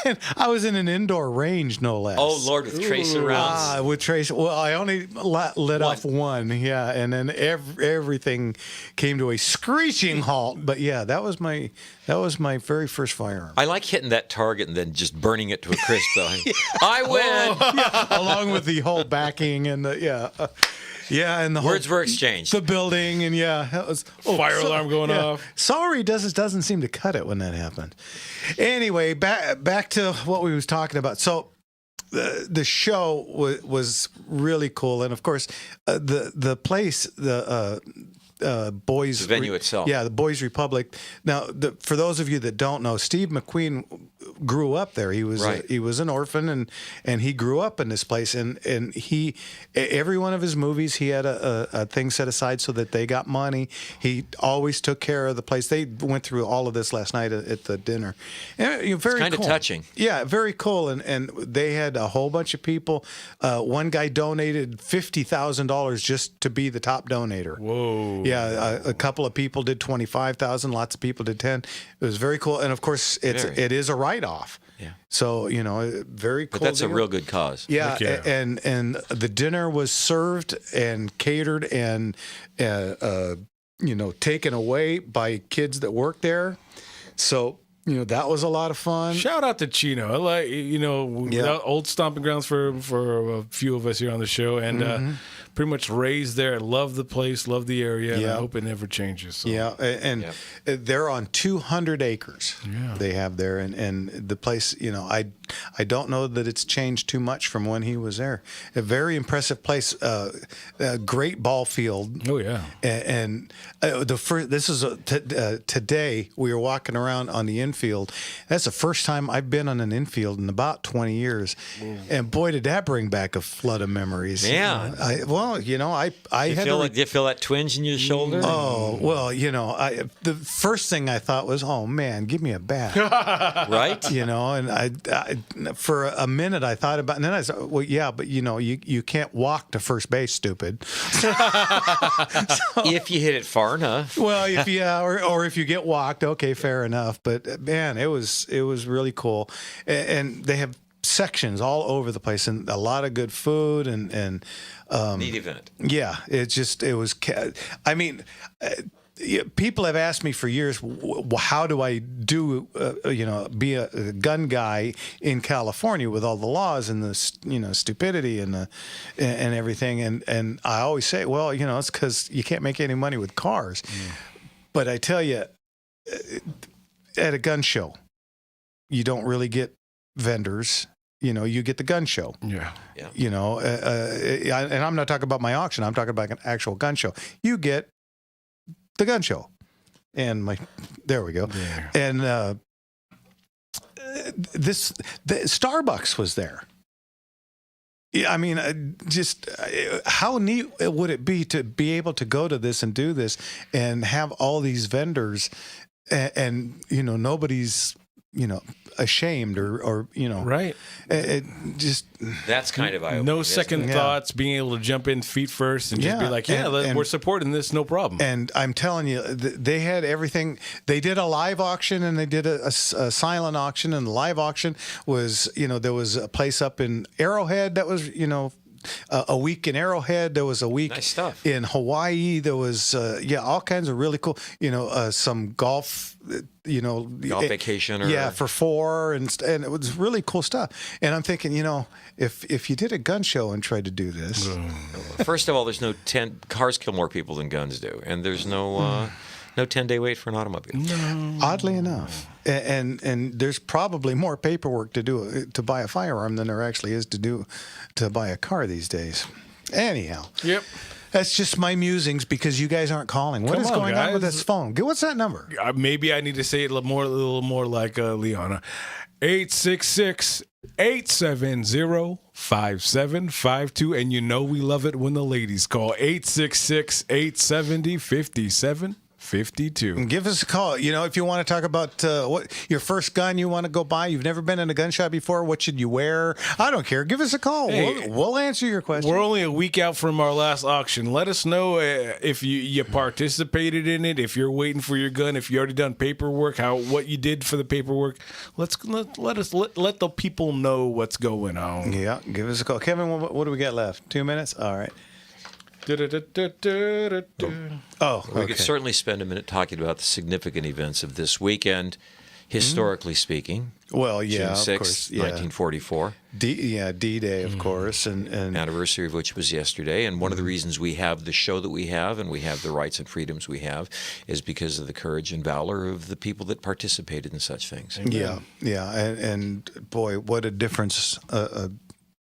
And I was in an indoor range, no less. Oh, Lord, with tracer rounds. With tracer. Well, I only lit off one. Yeah, and then everything came to a screeching halt. But yeah, that was my very first firearm. I like hitting that target and then just burning it to a crisp, though. I win. Yeah, along with the whole backing and yeah, and the words were exchanged. The building, and that was Fire alarm going off. Sorry doesn't seem to cut it when that happened. Anyway, back to what we was talking about. So the show was really cool, and of course the place Boys, the venue itself. Yeah, the Boys Republic. Now, for those of you that don't know, Steve McQueen grew up there. He was he was an orphan, and he grew up in this place. And he, every one of his movies, he had a thing set aside so that they got money. He always took care of the place. They went through all of this last night at the dinner. And, very it's kind cool. of touching. Yeah, very cool. And they had a whole bunch of people. One guy donated $50,000 just to be the top donator. Whoa. Yeah, a couple of people did 25,000. Lots of people did 10. It was very cool, and of course, it is a write-off. Yeah. So very cool. But that's deal. a real good cause. Yeah, and the dinner was served and catered and taken away by kids that work there. So. That was a lot of fun. Shout out to Chino. I like, old stomping grounds for a few of us here on the show, and pretty much raised there. Love the place, love the area, and I hope it never changes. So. Yeah, and they're on 200 acres. Yeah. They have there, and the place. I don't know that it's changed too much from when he was there. A very impressive place, a great ball field. Oh yeah. And the first, this is today we were walking around on the infield. That's the first time I've been on an infield in about 20 years, and boy, did that bring back a flood of memories. Yeah. I had Do you feel that twinge in your shoulder? Oh well, the first thing I thought was, oh man, give me a bat. Right? And I for a minute I thought about, and then I said, well, yeah, but you can't walk to first base, stupid. If you hit it far enough. Well, or if you get walked, okay, fair enough. But man, it was really cool, and they have sections all over the place, and a lot of good food, and Neat event. yeah, it was. I mean. People have asked me for years, how do I do, be a gun guy in California with all the laws and the, stupidity and everything. And I always say, well, it's because you can't make any money with cars. But I tell you, at a gun show, you don't really get vendors. You get the gun show. Yeah. And I'm not talking about my auction. I'm talking about an actual gun show. You get the gun show, and there we go. Yeah. And the Starbucks was there. Yeah, I mean, just how neat would it be to be able to go to this and do this and have all these vendors, and nobody's ashamed or Right. It just That's kind of eye-opening. No isn't second it? thoughts, being able to jump in feet first and just Yeah, be like, and we're supporting this, no problem. And I'm telling you, they had everything. They did a live auction and they did a silent auction. And the live auction was, there was a place up in Arrowhead that was, a week in Arrowhead. There was a week Nice stuff. in Hawaii. There was, all kinds of really cool, some golf, Golf vacation or for four and it was really cool stuff. And I'm thinking, if you did a gun show and tried to do this, First of all, there's no cars kill more people than guns do, and there's no 10-day wait for an automobile. oddly enough, and there's probably more paperwork to buy a firearm than there actually is to buy a car these days. Anyhow, Yep. that's just my musings because you guys aren't calling. What Come is on, going on with guys. this phone? What's that number? Maybe I need to say it a little more like Liana. 866-870-5752. And we love it when the ladies call. 866-870-5752. Give us a call. If you want to talk about what your first gun you want to go buy, you've never been in a gun shop before, what should you wear? I don't care. Give us a call. Hey, we'll answer your question. We're only a week out from our last auction. Let us know if you participated in it, if you're waiting for your gun, if you already done paperwork, what you did for the paperwork. Let the people know what's going on. Yeah, give us a call. Kevin, what do we got left? 2 minutes? All right. We Okay. could certainly spend a minute talking about the significant events of this weekend, historically speaking. Well, yeah, June of 6th, course. Yeah. 1944. D-Day, of course. And Anniversary of which was yesterday. And one of the reasons we have the show that we have and we have the rights and freedoms we have is because of the courage and valor of the people that participated in such things. yeah. And boy, what a difference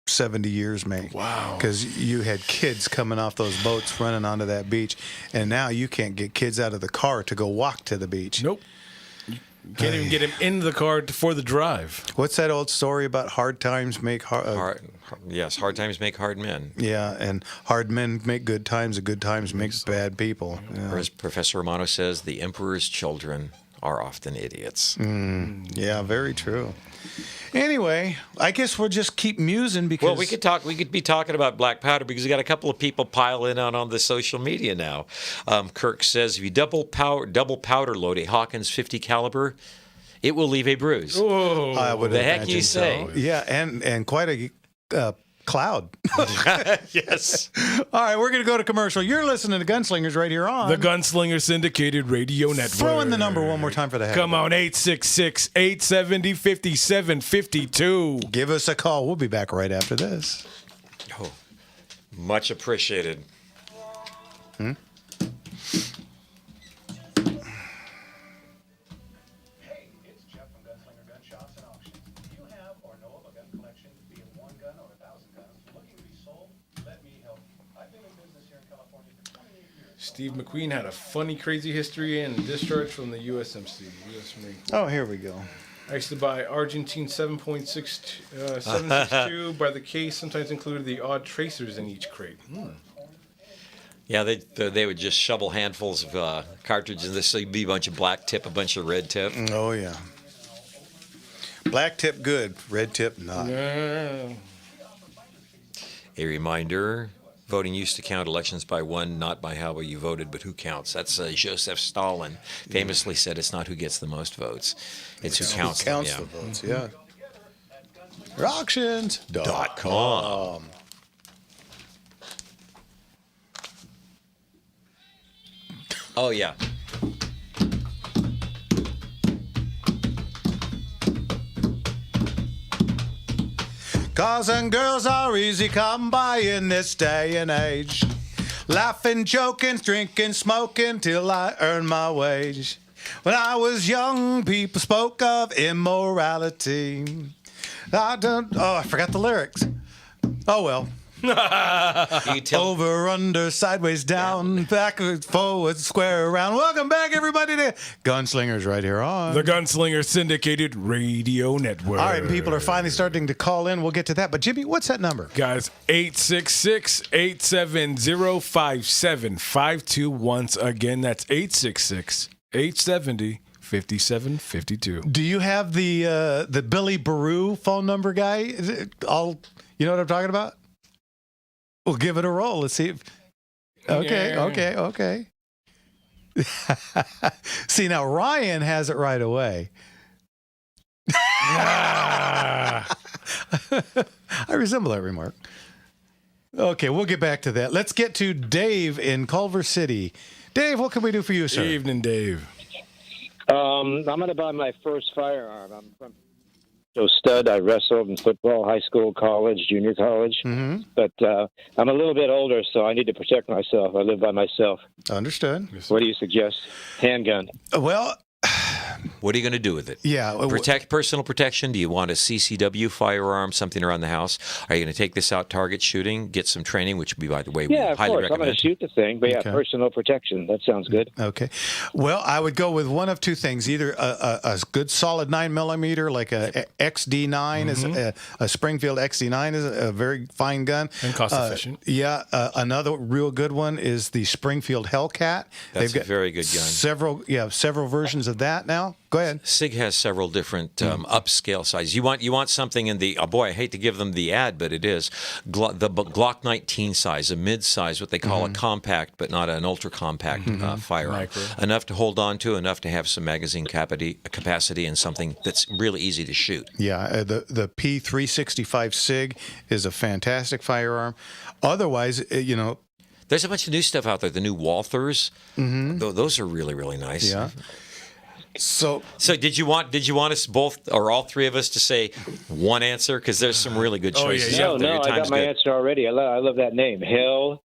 70 years make. Wow. Because you had kids coming off those boats running onto that beach, and now you can't get kids out of the car to go walk to the beach. Nope. You can't even get him in the car for the drive. What's that old story about hard times make hard? Hard times make hard men. Yeah, and hard men make good times, and good times make bad people. Yeah. Or as Professor Romano says, the emperor's children are often idiots. Yeah, very true. Anyway, I guess we'll just keep musing because Well, we could be talking about black powder because we got a couple of people piling on the social media now. Kirk says if you double powder load a Hawkins 50 caliber, it will leave a bruise. I would The heck imagine you say? so. Yeah, and quite a cloud. Yes. All right, we're going to go to commercial. You're listening to Gunslingers right here on The Gunslinger Syndicated Radio Network. Throw in the number one more time for the heck. Come on, 866-870-5752. Give us a call. We'll be back right after this. Oh, much appreciated. Hey, it's Jeff from Gunslinger Gun Shops and Auctions. Do you have or know Steve McQueen had a funny, crazy history and discharge from the USMC, U.S. Marine Corps. Oh, here we go. I used to buy Argentine 7.62 by the case, sometimes included the odd tracers in each crate. Yeah, they would just shovel handfuls of cartridges. This would be a bunch of black tip, a bunch of red tip. Oh, yeah. Black tip good, red tip not. Yeah. A reminder, voting used to count elections by one, not by how well you voted, but who counts. That's Joseph Stalin famously said it's not who gets the most votes. It's who counts them. The votes, yeah. Auctions.com. Oh, yeah. Cars and girls are easy come by in this day and age. Laughing, joking, drinking, smoking till I earn my wage. When I was young, people spoke of immorality. I forgot the lyrics. Oh, well. Over, under, sideways, down, backward, forward, square around. Welcome back, everybody, to Gunslingers right here on The Gunslinger Syndicated Radio Network. All right, people are finally starting to call in. We'll get to that. But, Jimmy, what's that number? Guys, 866-870-5752. Once again, that's 866-870-5752. Do you have the Billy Baru phone number guy? Is it all, you know what I'm talking about? We'll give it a roll. Let's see if. Okay. See, now Ryan has it right away. I resemble that remark. Okay, we'll get back to that. Let's get to Dave in Culver City. Dave, what can we do for you, sir? Evening, Dave. I'm going to buy my first firearm. I'm from stud. I wrestled in football, high school, college, junior college. Mm-hmm. But I'm a little bit older, so I need to protect myself. I live by myself. Understood. What do you suggest? Handgun. Well, What are you going to do with it? yeah. Personal protection? Do you want a CCW firearm, something around the house? Are you going to take this out target shooting, get some training, which would be, by the way, we Yeah, of highly course. I'm recommend. going to shoot the thing, but yeah, Okay. personal protection. That sounds good. Okay. Well, I would go with one of two things. Either a good solid 9mm, like a XD9, is a Springfield XD9 is a very fine gun. And cost efficient. Yeah. Another real good one is the Springfield Hellcat. That's a very good gun. Several versions of that now. Go ahead. SIG has several different upscale sizes. You want something in the I hate to give them the ad, but it is the Glock 19 size, a mid size, what they call a compact, but not an ultra compact firearm. Micro. Enough to hold on to, enough to have some magazine capacity, and something that's really easy to shoot. Yeah, the P365 SIG is a fantastic firearm. Otherwise, There's a bunch of new stuff out there. The new Walthers, those are really, really nice. yeah. So did you want us both or all three of us to say one answer? Because there's some really good choices out there. No, Your I got time's my good. answer already. I love that name. Hellcat.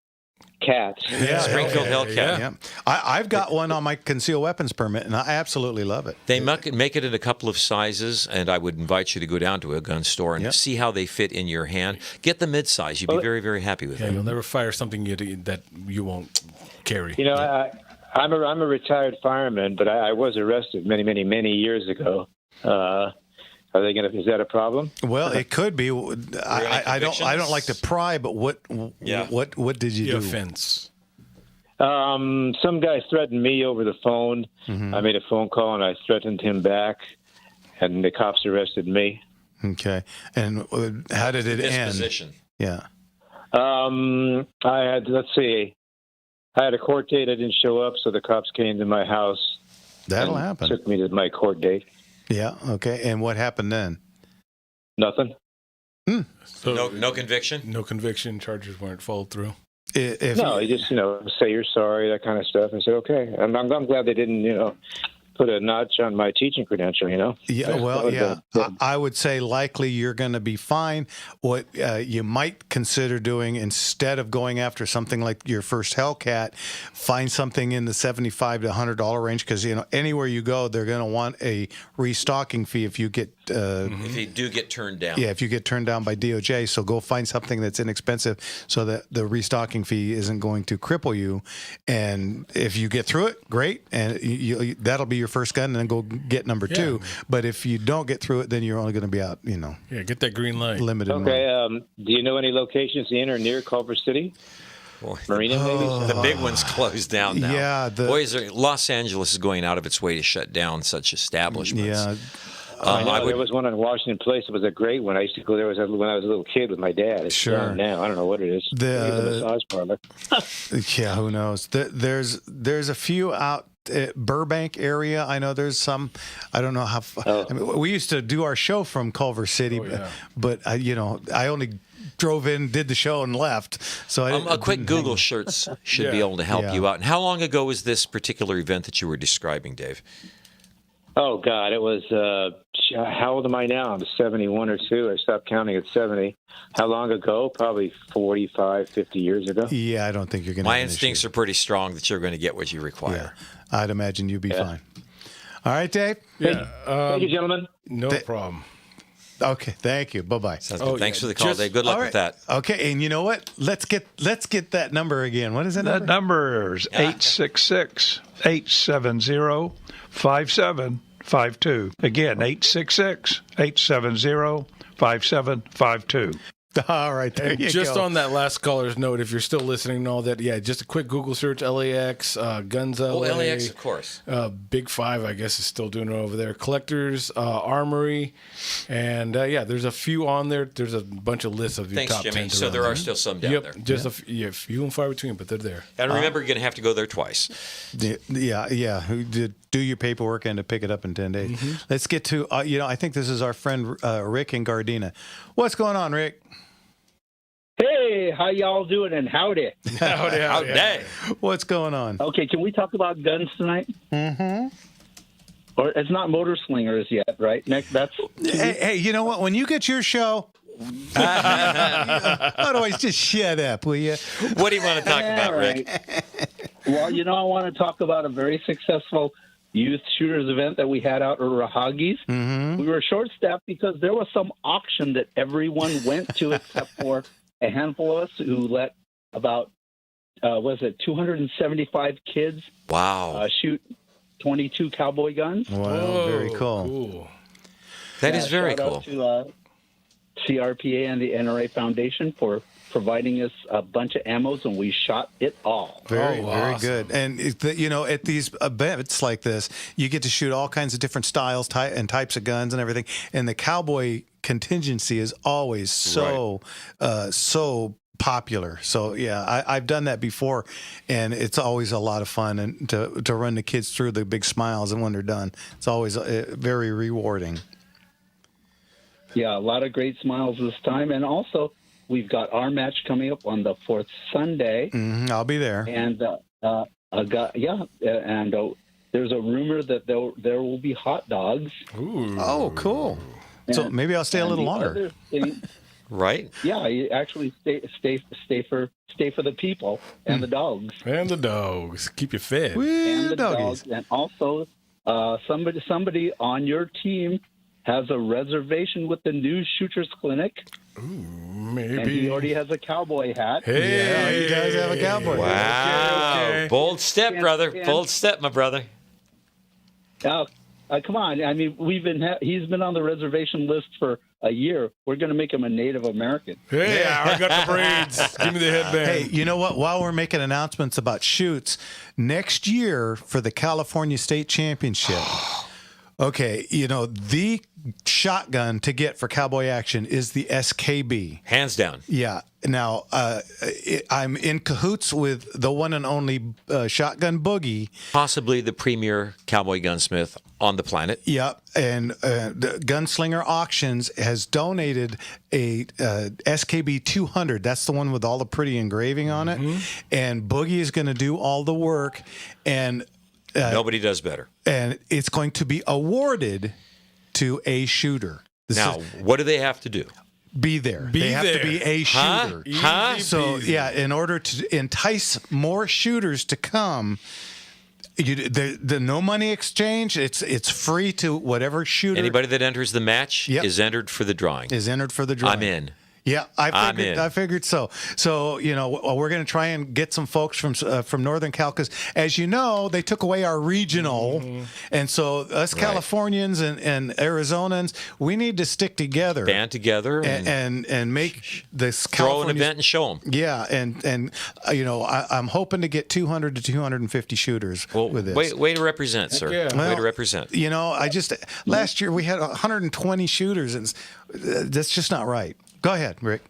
Springfield Hellcat. Yeah, I've got one on my concealed weapons permit, and I absolutely love it. They make it in a couple of sizes, and I would invite you to go down to a gun store and see how they fit in your hand. Get the mid-size. You'd be very, very happy with Yeah, it. you'll never fire something that you won't carry. You know, I'm a retired fireman, but I was arrested many years ago. Are they going to? Is that a problem? Well, it could be. I don't like to pry, but what did you The do? offense. Some guy threatened me over the phone. I made a phone call and I threatened him back, and the cops arrested me. Okay, and how did it end? Disposition. Yeah. I had a court date. I didn't show up, so the cops came to my house. That'll and happen. Took me to my court date. Yeah. Okay. And what happened then? Nothing. So No conviction? no conviction. Charges weren't followed through. No, you just say you're sorry, that kind of stuff. I said okay. I'm glad they didn't put a notch on my teaching credential, you know? Yeah, well, yeah. I would say likely you're going to be fine. What you might consider doing instead of going after something like your first Hellcat, find something in the $75 to $100 range, because anywhere you go, they're going to want a restocking fee if you get if you do get turned down. Yeah, if you get turned down by DOJ. So go find something that's inexpensive so that the restocking fee isn't going to cripple you. And if you get through it, great. And that'll be your first gun, and then go get number two. But if you don't get through it, then you're only going to be out, Yeah, get that green light. limited. Okay, do you know any locations in or near Culver City? Marina, maybe? The big one's closed down now. Yeah, Los Angeles is going out of its way to shut down such establishments. Yeah. There was one on Washington Place. It was a great one. I used to go there when I was a little kid with my dad. It's gone now. I don't know what it is. The massage parlor. Yeah, who knows? There's a few out Burbank area. I know there's some. I don't know how. I mean, we used to do our show from Culver City, but I only drove in, did the show, and left. So a quick Google search should be able to help you out. And how long ago was this particular event that you were describing, Dave? Oh, God, it was, how old am I now? I'm 71 or 2. I stopped counting at 70. How long ago? Probably 45, 50 years ago. Yeah, I don't think you're going to My instincts are pretty strong that you're going to get what you require. Yeah, I'd imagine you'd be fine. All right, Dave? Yeah. Thank you, gentlemen. No problem. Okay, thank you. Bye-bye. Thanks for the call, Dave. Good luck with that. Okay, and you know what? Let's get that number again. What is that number? That number is 866-870-5752. Again, 866-870-5752. All right, there you Just go. on that last caller's note, if you're still listening and all that, just a quick Google search, LAX, Guns LA. Oh, LAX, of course. Big Five, I guess, is still doing it over there. Collectors, Armory, and there's a few on there. There's a bunch of lists of your Thanks, top 10. Jimmy. So there are still some down there. Just few and far between, but they're there. And remember, you're going to have to go there twice. Yeah. Who did do your paperwork and to pick it up in 10 days. Let's get to, I think this is our friend Rick in Gardena. What's going on, Rick? Hey, how y'all doing? And howdy. Howdy. What's going on? Okay, can we talk about guns tonight? Mm-hmm. Or it's not motor slingers yet, right? That's. Hey, you know what? When you get your show, otherwise just shut up, will you? What do you want to talk about, Rick? Well, I want to talk about a very successful youth shooters event that we had out at Rahagi's. Mm-hmm. We were short-staffed because there was some auction that everyone went to except for a handful of us who let about, 275 kids shoot 22 cowboy guns. Wow, very cool. That is very cool. Shout out to CRPA and the NRA Foundation for providing us a bunch of ammos, and we shot it all. Very good. And at these events like this, you get to shoot all kinds of different styles and types of guns and everything. And the cowboy contingency is always so popular. So I've done that before, and it's always a lot of fun and to run the kids through the big smiles, and when they're done, it's always very rewarding. Yeah, a lot of great smiles this time, and also we've got our match coming up on the 4th Sunday. Mm-hmm, I'll be there. And there's a rumor that there will be hot dogs. Ooh. Oh, cool. And, so maybe I'll stay a little longer. Right? Yeah, you actually stay for the people and the dogs. And the dogs. Keep you fed. And the dogs. And also somebody on your team has a reservation with the new Shooters Clinic. Ooh, maybe. And he already has a cowboy hat. Hey, yeah, he does have a cowboy hat. Wow. Okay. Bold step, brother. Bold step, my brother. Come on. I mean, he's been on the reservation list for a year. We're going to make him a Native American. Hey, I got the braids. Give me the headband. Hey, you know what? While we're making announcements about shoots, next year for the California State Championship, okay, the shotgun to get for cowboy action is the SKB. Hands down. Yeah. Now, I'm in cahoots with the one and only Shotgun Boogie. Possibly the premier cowboy gunsmith on the planet. Yeah, and the Gunslinger Auctions has donated a SKB 200. That's the one with all the pretty engraving on it. And Boogie is going to do all the work. And Nobody does better. And it's going to be awarded to a shooter. What do they have to do? Be there. They have to be a shooter. Huh? So, in order to entice more shooters to come, the no money exchange, it's free to whatever shooter. Anybody that enters the match is entered for the drawing. I'm in. Yeah, I figured so. So, we're going to try and get some folks from Northern Cal because, as you know, they took away our regional. And so us Californians and Arizonans, we need to stick together. Band together. And make this throw an event and show them. Yeah, and I'm hoping to get 200 to 250 shooters with this. Way to represent, sir. Yeah. Way to represent. Last year we had 120 shooters, and that's just not right. Go ahead, Rick.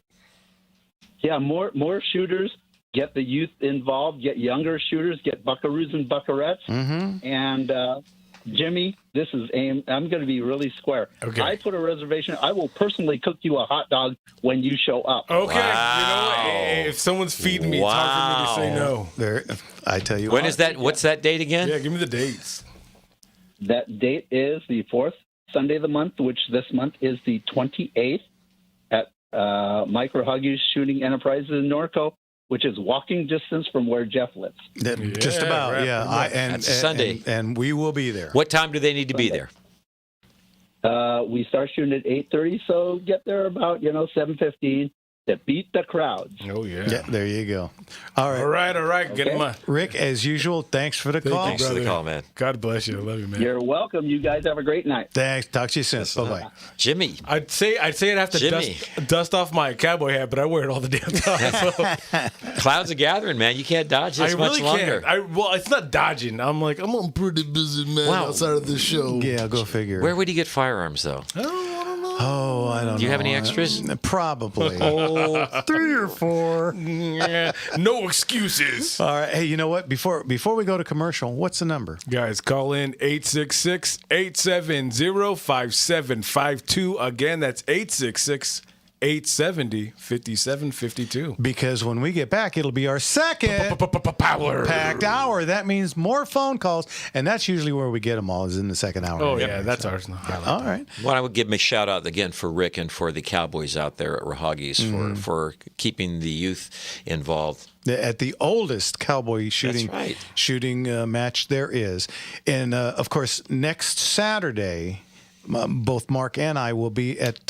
Yeah, more shooters, get the youth involved, get younger shooters, get buckaroos and buckarettes. Mm-hmm. And Jimmy, this is I'm going to be really square. Okay. I put a reservation. I will personally cook you a hot dog when you show up. Okay. Wow. If someone's feeding me, it's hard for me to say no. There, I tell you when is that? What's that date again? Yeah, give me the dates. That date is the 4th Sunday of the month, which this month is the 28th. Micro Huggies Shooting Enterprises in Norco, which is walking distance from where Jeff lives. Just about, right, yeah. That's Sunday. And we will be there. What time do they need to be there? We start shooting at 8:30, so get there about 7:15 to beat the crowds. Oh, yeah. Yeah, there you go. All right. Okay. Get him on. Rick, as usual, thanks for the call. Thanks for the call, man. God bless you. I love you, man. You're welcome. You guys have a great night. Thanks. Talk to you soon. Bye-bye. Jimmy. I'd say I'd have to dust off my cowboy hat, but I wear it all the damn time. So. Clouds are gathering, man. You can't dodge this much longer. Well, it's not dodging. I'm a pretty busy man outside of this show. Yeah, go figure. Where would he get firearms, though? Oh, I don't know. Do you have any extras? Probably. 3 or 4. No excuses. All right. Hey, you know what? Before we go to commercial, what's the number? Guys, call in 866-870-5752. Again, that's 866-870-5752. Because when we get back, it'll be our second packed hour. That means more phone calls, and that's usually where we get them all, is in the second hour. Oh, yeah, that's ours. All right. Well, I would give him a shout out again for Rick and for the Cowboys out there at Rahagis for keeping the youth involved. At the oldest cowboy shooting match there is. And, of course, next Saturday, both Mark and I will be at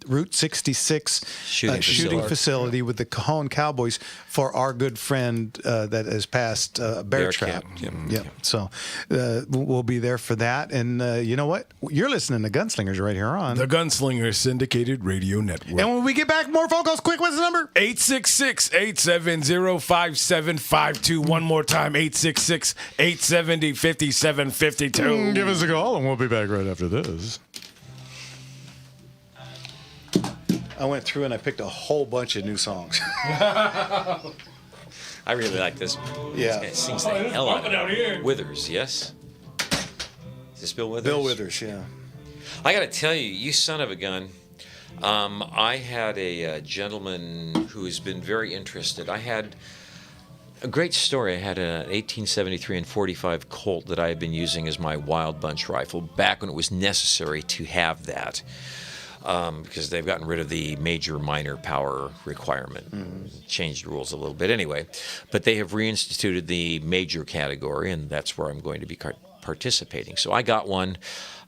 Route 66 shooting facility with the Cajon Cowboys for our good friend that has passed Bear Trap. Yep. So we'll be there for that. And you know what? You're listening to Gunslingers right here on the Gunslinger Syndicated Radio Network. And when we get back, more phone calls. Quick, what's the number? 866-870-5752. One more time, 866-870-5752. Give us a call, and we'll be back right after this. I went through and I picked a whole bunch of new songs. I really like this. Yeah. This guy sings the hell out of it. Withers, yes? Is this Bill Withers? Bill Withers, yeah. I got to tell you, you son of a gun. I had a gentleman who has been very interested. I had a great story. I had an 1873 and 45 Colt that I had been using as my Wild Bunch rifle back when it was necessary to have that. Because they've gotten rid of the major-minor power requirement, changed the rules a little bit anyway. But they have reinstituted the major category, and that's where I'm going to be participating. So I got one.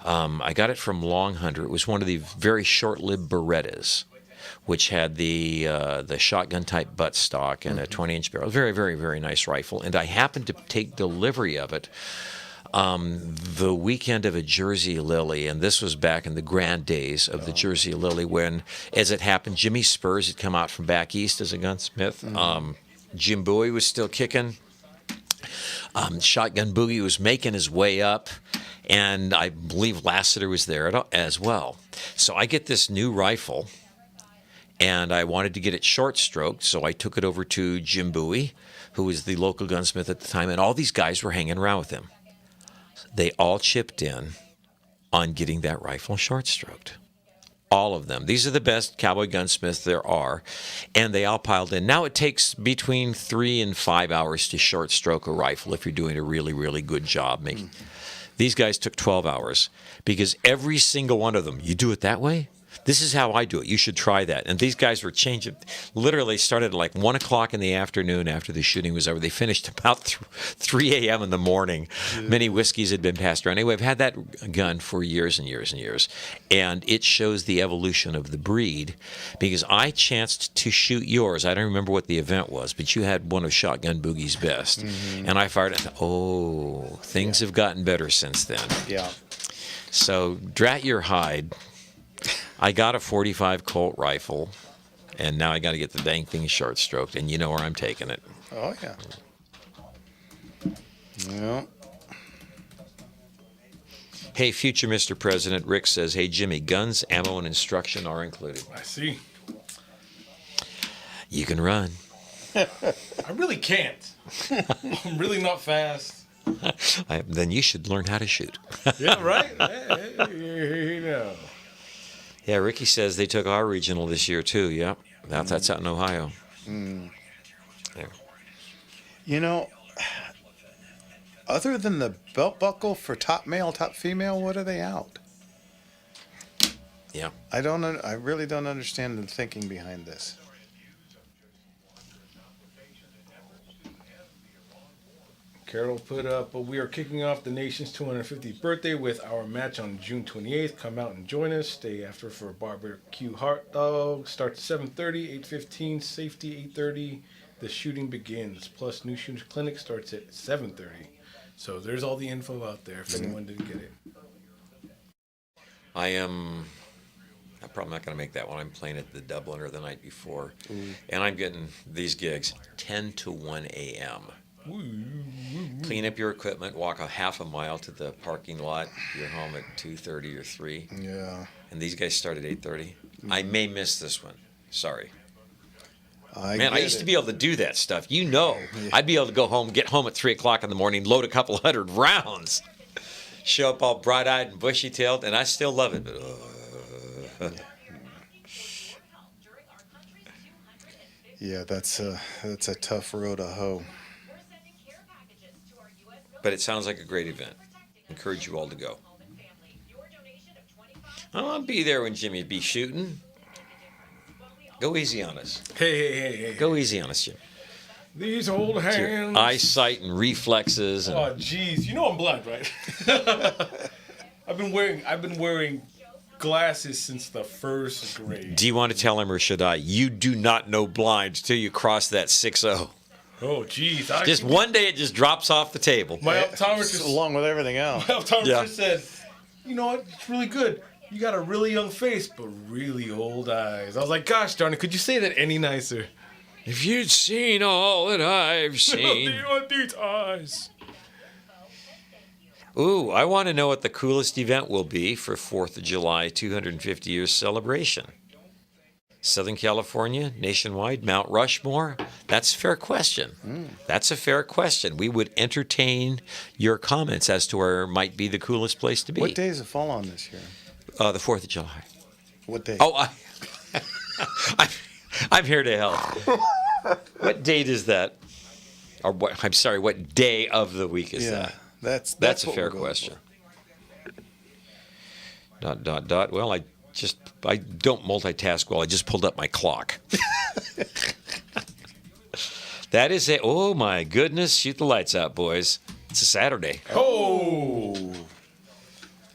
I got it from Long Hunter. It was one of the very short-lived Berettas, which had the shotgun-type buttstock and a 20-inch barrel. Very, very, very nice rifle. And I happened to take delivery of it the weekend of a Jersey Lily, and this was back in the grand days of the Jersey Lily when, as it happened, Jimmy Spurs had come out from back east as a gunsmith. Jim Bowie was still kicking. Shotgun Boogie was making his way up, and I believe Lassiter was there as well. So I get this new rifle, and I wanted to get it short-stroked, so I took it over to Jim Bowie, who was the local gunsmith at the time, and all these guys were hanging around with him. They all chipped in on getting that rifle short-stroked. All of them. These are the best cowboy gunsmiths there are, and they all piled in. Now it takes between 3 and 5 hours to short stroke a rifle if you're doing a really, really good job making. These guys took 12 hours because every single one of them, you do it that way? This is how I do it. You should try that. And these guys were changing, literally started at like 1 o'clock in the afternoon after the shooting was over. They finished about 3 a.m. in the morning. Many whiskeys had been passed around. Anyway, I've had that gun for years and years and years. And it shows the evolution of the breed because I chanced to shoot yours. I don't remember what the event was, but you had one of Shotgun Boogie's best. And I fired it. Oh, things have gotten better since then. Yeah. So, drat your hide. I got a .45 Colt rifle, and now I got to get the dang thing short stroked, and you know where I'm taking it. Oh, yeah. Yeah. Hey, future Mr. President, Rick says, hey, Jimmy, guns, ammo, and instruction are included. I see. You can run. I really can't. I'm really not fast. Then you should learn how to shoot. Yeah, right? Hey, you know. Yeah, Ricky says they took our regional this year, too. Yeah, that's out in Ohio. There. You know, other than the belt buckle for top male, top female, what are they out? Yeah. I really don't understand the thinking behind this. Carol put up, we are kicking off the nation's 250th birthday with our match on June 28th. Come out and join us. Stay after for a barbecue hot dog. Starts at 7:30, 8:15, safety 8:30. The shooting begins. Plus, new shooting clinic starts at 7:30. So there's all the info out there if anyone didn't get it. I'm probably not going to make that one. I'm playing at the Dubliner the night before. And I'm getting these gigs 10 to 1 a.m. Clean up your equipment, walk a half a mile to the parking lot. You're home at 2:30 or 3. Yeah. And these guys start at 8:30. I may miss this one. Sorry. I used to be able to do that stuff. You know, I'd be able to get home at 3 o'clock in the morning, load a couple hundred rounds, show up all bright-eyed and bushy-tailed, and I still love it. But, yeah, that's a tough road to hoe. But it sounds like a great event. Encourage you all to go. I'll be there when Jimmy be shooting. Go easy on us. Hey. Go easy on us, Jim. These old hands. Eyesight and reflexes. And... Oh, jeez. You know I'm blind, right? I've been wearing glasses since the first grade. Do you want to tell him or should I? You do not know blind till you cross that 6-0. Oh, geez. Just one day it just drops off the table. My optometrist, along with everything else. My optometrist said, you know what? It's really good. You got a really young face, but really old eyes. I was like, gosh darn it, could you say that any nicer? If you'd seen all that I've seen. These eyes. Ooh, I want to know what the coolest event will be for 4th of July 250 years celebration. Southern California, nationwide, Mount Rushmore? That's a fair question. That's a fair question. We would entertain your comments as to where might be the coolest place to be. What day does it fall on this year? The 4th of July. What day? Oh, I'm here to help. What date is that? Or what? I'm sorry. What day of the week is that? That's a fair question. Dot. Well, I don't multitask well. I just pulled up my clock. That is it. Oh my goodness! Shoot the lights out, boys. It's a Saturday. Oh.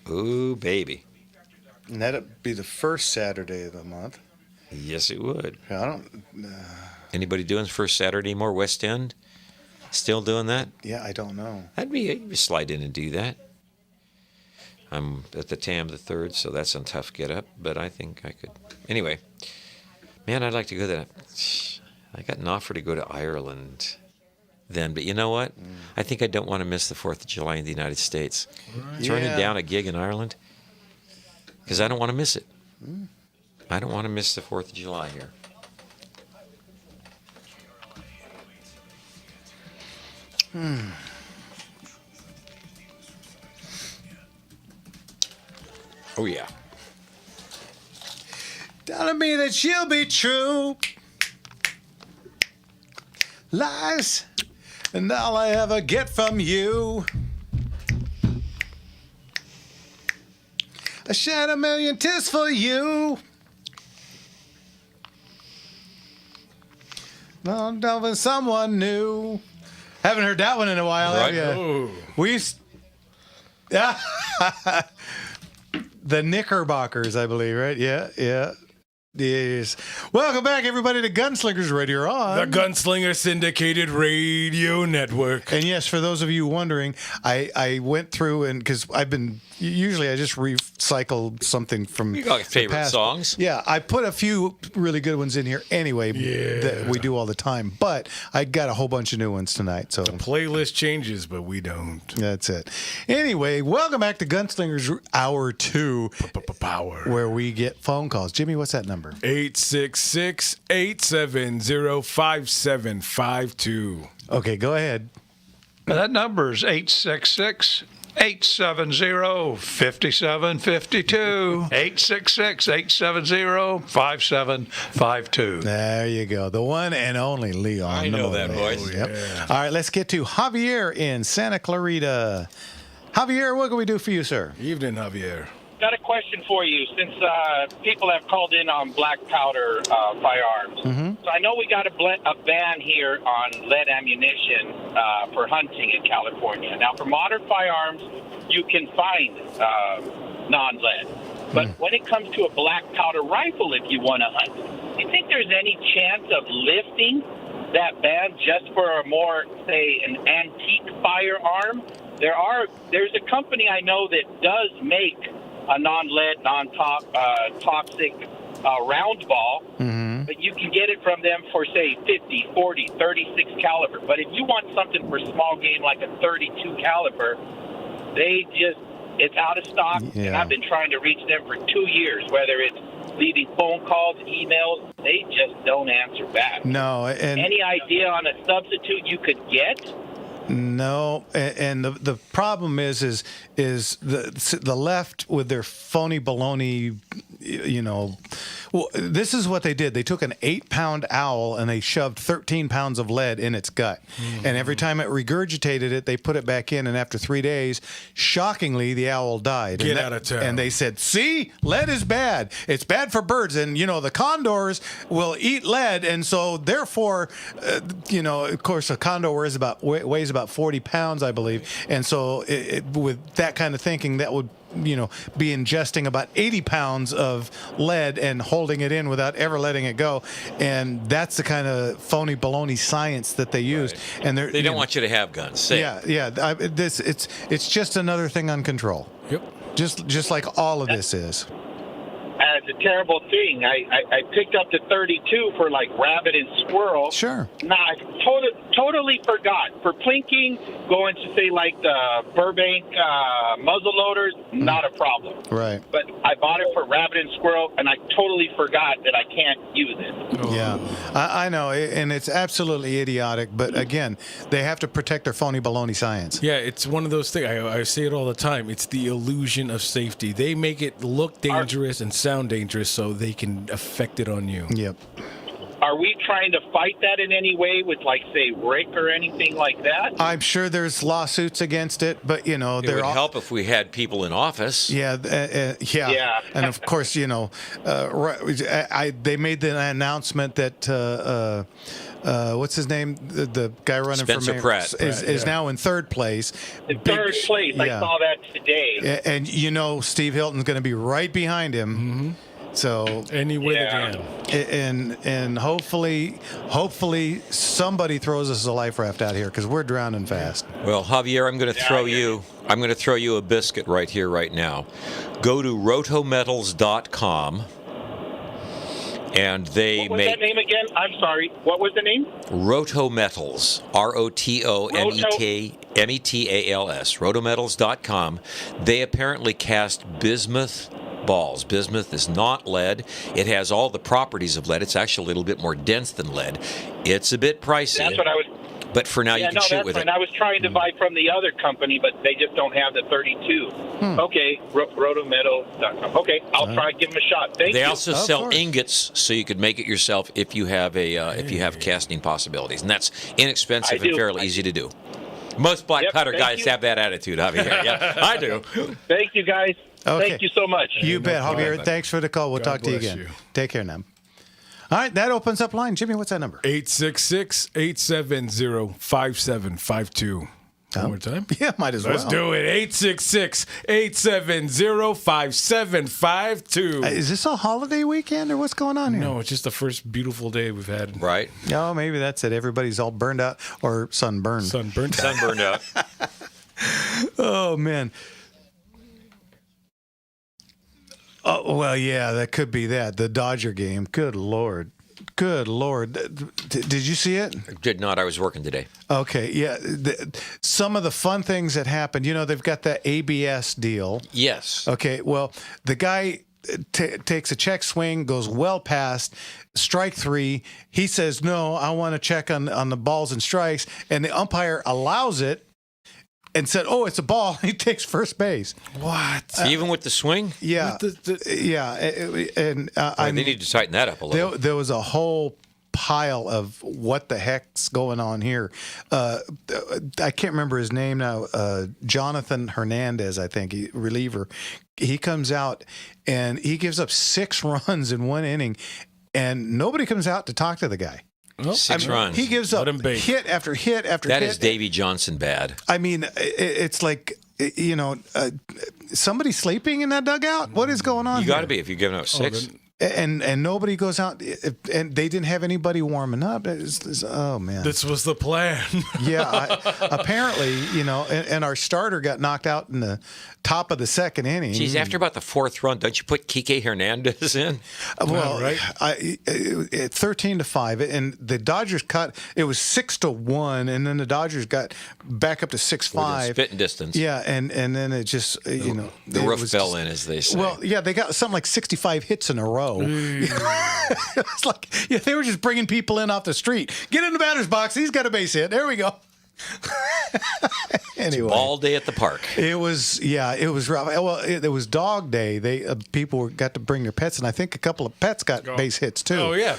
Ooh, baby. And that'd be the first Saturday of the month. Yes, it would. I don't. Anybody doing first Saturday more West End? Still doing that? Yeah, I don't know. I'd slide in and do that. I'm at the TAM the 3rd, so that's a tough get up, but I think I could. Anyway, man, I'd like to go there. I got an offer to go to Ireland then, but you know what? I think I don't want to miss the 4th of July in the United States. Turning down a gig in Ireland because I don't want to miss it. I don't want to miss the 4th of July here. Oh, yeah. telling me that you'll be true. Lies, and all I ever get from you. I shed 1,000,000 tears for you. Not loving someone new. Haven't heard that one in a while, Right. have you? Yeah. The Knickerbockers, I believe, right? Yeah. Yes. Welcome back, everybody, to Gunslingers Radio on The Gunslinger Syndicated Radio Network. And yes, for those of you wondering, I went through and because usually I just recycle something from You got the favorite past. songs? Yeah, I put a few really good ones in here anyway that we do all the time, but I got a whole bunch of new ones tonight. So Playlist changes, but we don't. that's it. Anyway, welcome back to Gunslingers Hour 2, Power. where we get phone calls. Jimmy, what's that number? 866-870-5752. Okay, go ahead. That number is 866-870-5752. 866-870-5752. There you go. The one and only Leon. I know that voice. Yep. All right, let's get to Javier in Santa Clarita. Javier, what can we do for you, sir? Evening, Javier. Got a question for you. Since people have called in on black powder firearms, so I know we got a ban here on lead ammunition for hunting in California. Now, for modern firearms, you can find non-lead. But when it comes to a black powder rifle, if you want to hunt, do you think there's any chance of lifting that ban just for a more, say, an antique firearm? There's a company I know that does make a non-lead, non-toxic round ball, but you can get it from them for, say, 50, 40, 36 caliber. But if you want something for small game like a 32 caliber, it's out of stock, and I've been trying to reach them for 2 years, whether it's leaving phone calls, emails, they just don't answer back. No, and any idea on a substitute you could get? No, and the problem is the left with their phony baloney, Well, this is what they did. They took an 8-pound owl and they shoved 13 pounds of lead in its gut. And every time it regurgitated it, they put it back in. And after 3 days, shockingly, the owl died. Get out of town. And they said, see, lead is bad. It's bad for birds. And, the condors will eat lead. And so, therefore, of course, a condor weighs about 40 pounds, I believe. And so, with that kind of thinking, that would be ingesting about 80 pounds of lead and holding it in without ever letting it go. And that's the kind of phony baloney science that they use. Right. And they don't want you to have guns. Say it. It's just another thing on control. Yep. Just like all of this is. It's a terrible thing. I picked up the 32 for like rabbit and squirrel. Sure. Nah, I totally forgot. For plinking, going to say like the Burbank muzzle loaders, not a problem. Right. But I bought it for rabbit and squirrel, and I totally forgot that I can't use it. Yeah, I know, and it's absolutely idiotic. But again, they have to protect their phony baloney science. Yeah, it's one of those things. I say it all the time. It's the illusion of safety. They make it look dangerous and sound dangerous so they can affect it on you. Yep. Are we trying to fight that in any way with, like, say, RIC or anything like that? I'm sure there's lawsuits against it, but It would help if we had people in office. Yeah. And of course, they made the announcement that what's his name? The guy running Spencer for mayor Pratt. is now in third place. In third place, I saw that today. And Steve Hilton's going to be right behind him. Mm-hmm. So any way they can, and hopefully somebody throws us a life raft out here because we're drowning fast. Well, Javier, I'm going to throw you a biscuit right here, right now. Go to rotometals.com, and they What was that name again? I'm sorry. What was the name? Rotometals. ROTOMETALS. Rotometals.com. They apparently cast bismuth balls. Bismuth is not lead. It has all the properties of lead. It's actually a little bit more dense than lead. It's a bit pricey. That's what I was. But for now, you can no, shoot that's with fine. it. I was trying to buy from the other company, but they just don't have the 32. Okay, rotometal.com. Okay, I'll try give them a shot. Thank They you. also Of sell course. ingots, so you could make it yourself if you have casting possibilities, and that's inexpensive I and do. fairly easy to do. Most black Yep, powder thank guys you. have that attitude, Javier. Yeah, I do. Thank you, guys. Okay. Thank you so much. You bet, Javier. problem. Thanks for the call. We'll God talk to you bless again. you. Take care now. All right, that opens up line. Jimmy, what's that number? 866-870-5752. One more time. Yeah, might as well. Let's do it. 866-870-5752. Is this a holiday weekend or what's going on here? No, it's just the first beautiful day we've had. Right? No, maybe that's it. Everybody's all burned out or sunburned. Sunburned. Sunburned out. Oh, man. Oh, well, yeah, that could be that. The Dodger game. Good Lord. Good Lord. Did you see it? Did not. I was working today. Okay, yeah. Some of the fun things that happened, they've got that ABS deal. Yes. Okay, well, the guy takes a check swing, goes well past strike 3. He says, no, I want to check on the balls and strikes. And the umpire allows it and said, oh, it's a ball. He takes first base. What? Even with the swing? Yeah. Yeah. And They need to tighten that up a little. there was a whole pile of what the heck's going on here. I can't remember his name now. Jonathan Hernandez, I think, reliever. He comes out and he gives up 6 runs in 1 inning, and nobody comes out to talk to the guy. 6 runs. He gives up Let him bake. hit after hit after That hit. is Davy Johnson bad. I mean, it's like, somebody sleeping in that dugout? What is going on You here? got to be if you're giving up 6. And nobody goes out, and they didn't have anybody warming up. Oh man, This was the plan. yeah. Apparently, and our starter got knocked out in the top of the 2nd inning. Geez, after about the 4th run, don't you put Kike Hernandez in? Well, right. 13-5, and the Dodgers cut. It was 6-1, and then the Dodgers got back up to 6-5. Spitting distance. Yeah, and then it just The it roof was fell just- in, as they say. Well, yeah, they got something like 65 hits in a row. It's like they were just bringing people in off the street. Get in the batter's box. He's got a base hit. There we go. Anyway, all day at the park. it was rough. Well, it was dog day. They people got to bring their pets, and I think a couple of pets got base hits too. Oh, yeah.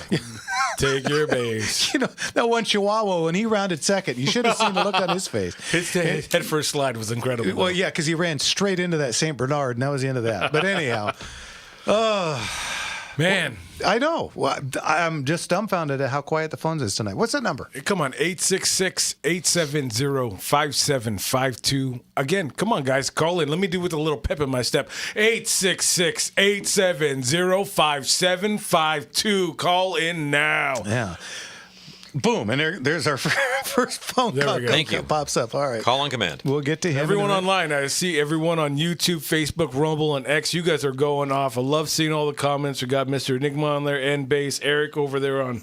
Take your base. That one Chihuahua, when he rounded second, you should have seen the look on his face. His head first slide was incredible. Well, yeah, because he ran straight into that St. Bernard, and that was the end of that. But anyhow, Man. I know. Well, I'm just dumbfounded at how quiet the phone is tonight. What's that number? Come on, 866-870-5752. Again, come on, guys, call in. Let me do with a little pep in my step. 866-870-5752. Call in now. Yeah. Boom, and there's our first phone There call. we go. Thank you. Pops up. All right. Call on command. We'll get to him. Everyone in a minute. online, I see everyone on YouTube, Facebook, Rumble, and X. You guys are going off. I love seeing all the comments. We got Mr. Enigma on there, N-Base, Eric over there on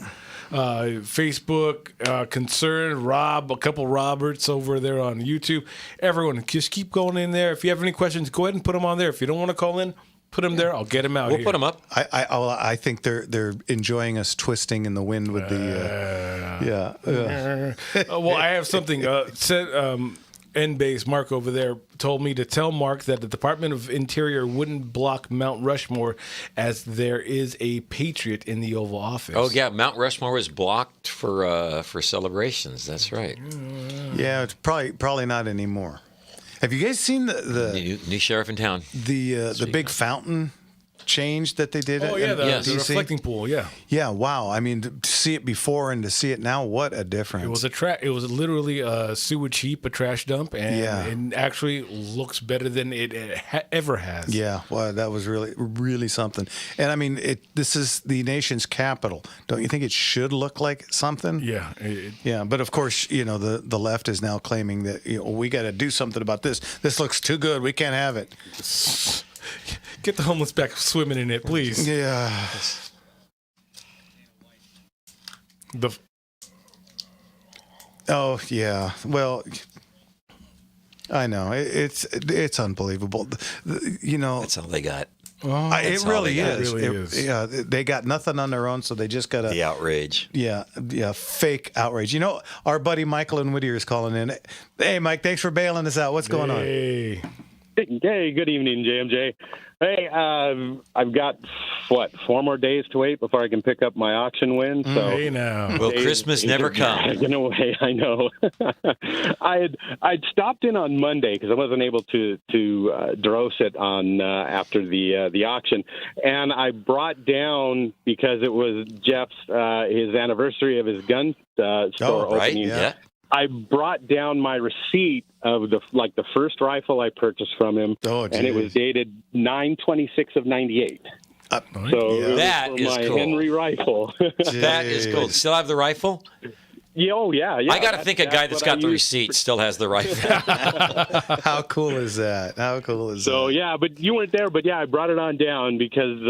Facebook, Concern, Rob, a couple Roberts over there on YouTube. Everyone, just keep going in there. If you have any questions, go ahead and put them on there. If you don't want to call in, put them there. I'll get them out. We'll here. put them up. I think they're enjoying us twisting in the wind with the Well, I have something. N-Base Mark over there told me to tell Mark that the Department of Interior wouldn't block Mount Rushmore as there is a patriot in the Oval Office. Oh yeah, Mount Rushmore was blocked for celebrations. That's right. yeah. It's probably not anymore. Have you guys seen the New sheriff in town. the big fountain change that they did? Oh yeah, in the DC? reflecting pool. Yeah, Yeah, wow. I mean, to see it before and to see it now, what a difference. it was It was literally a sewage heap, a trash dump, and Yeah. it actually looks better than it ever has. Yeah, well, that was really something. And I mean, this is the nation's capital. Don't you think it should look like something? Yeah. Yeah, but of course, the left is now claiming that we got to do something about this. This looks too good. We can't have it. Get the homeless back swimming in it, please. Yeah. Oh yeah. Well, I know it's unbelievable. That's all they got. It really is. It really is. Yeah, they got nothing on their own, so they just got to. The outrage. Yeah, fake outrage. You know, our buddy Michael in Whittier is calling in. Hey, Mike, thanks for bailing us out. What's going on? Hey. Hey, good evening, JMJ. Hey, I've got, 4 more days to wait before I can pick up my auction win. So Hey now. Will Christmas never come? In a way, I know. I'd stopped in on Monday because I wasn't able to dose it on after the auction, and I brought down because it was Jeff's his anniversary of his gun store right, opening. yeah. I brought down my receipt of the first rifle I purchased from him, and it was dated 9/26 of '98. So that for is my cool. Henry rifle. That is cool. Still have the rifle? Yeah, yeah. I got to think a guy that's got the receipt still has the rifle. How cool is that? How cool is that? So yeah, but you weren't there. But yeah, I brought it on down because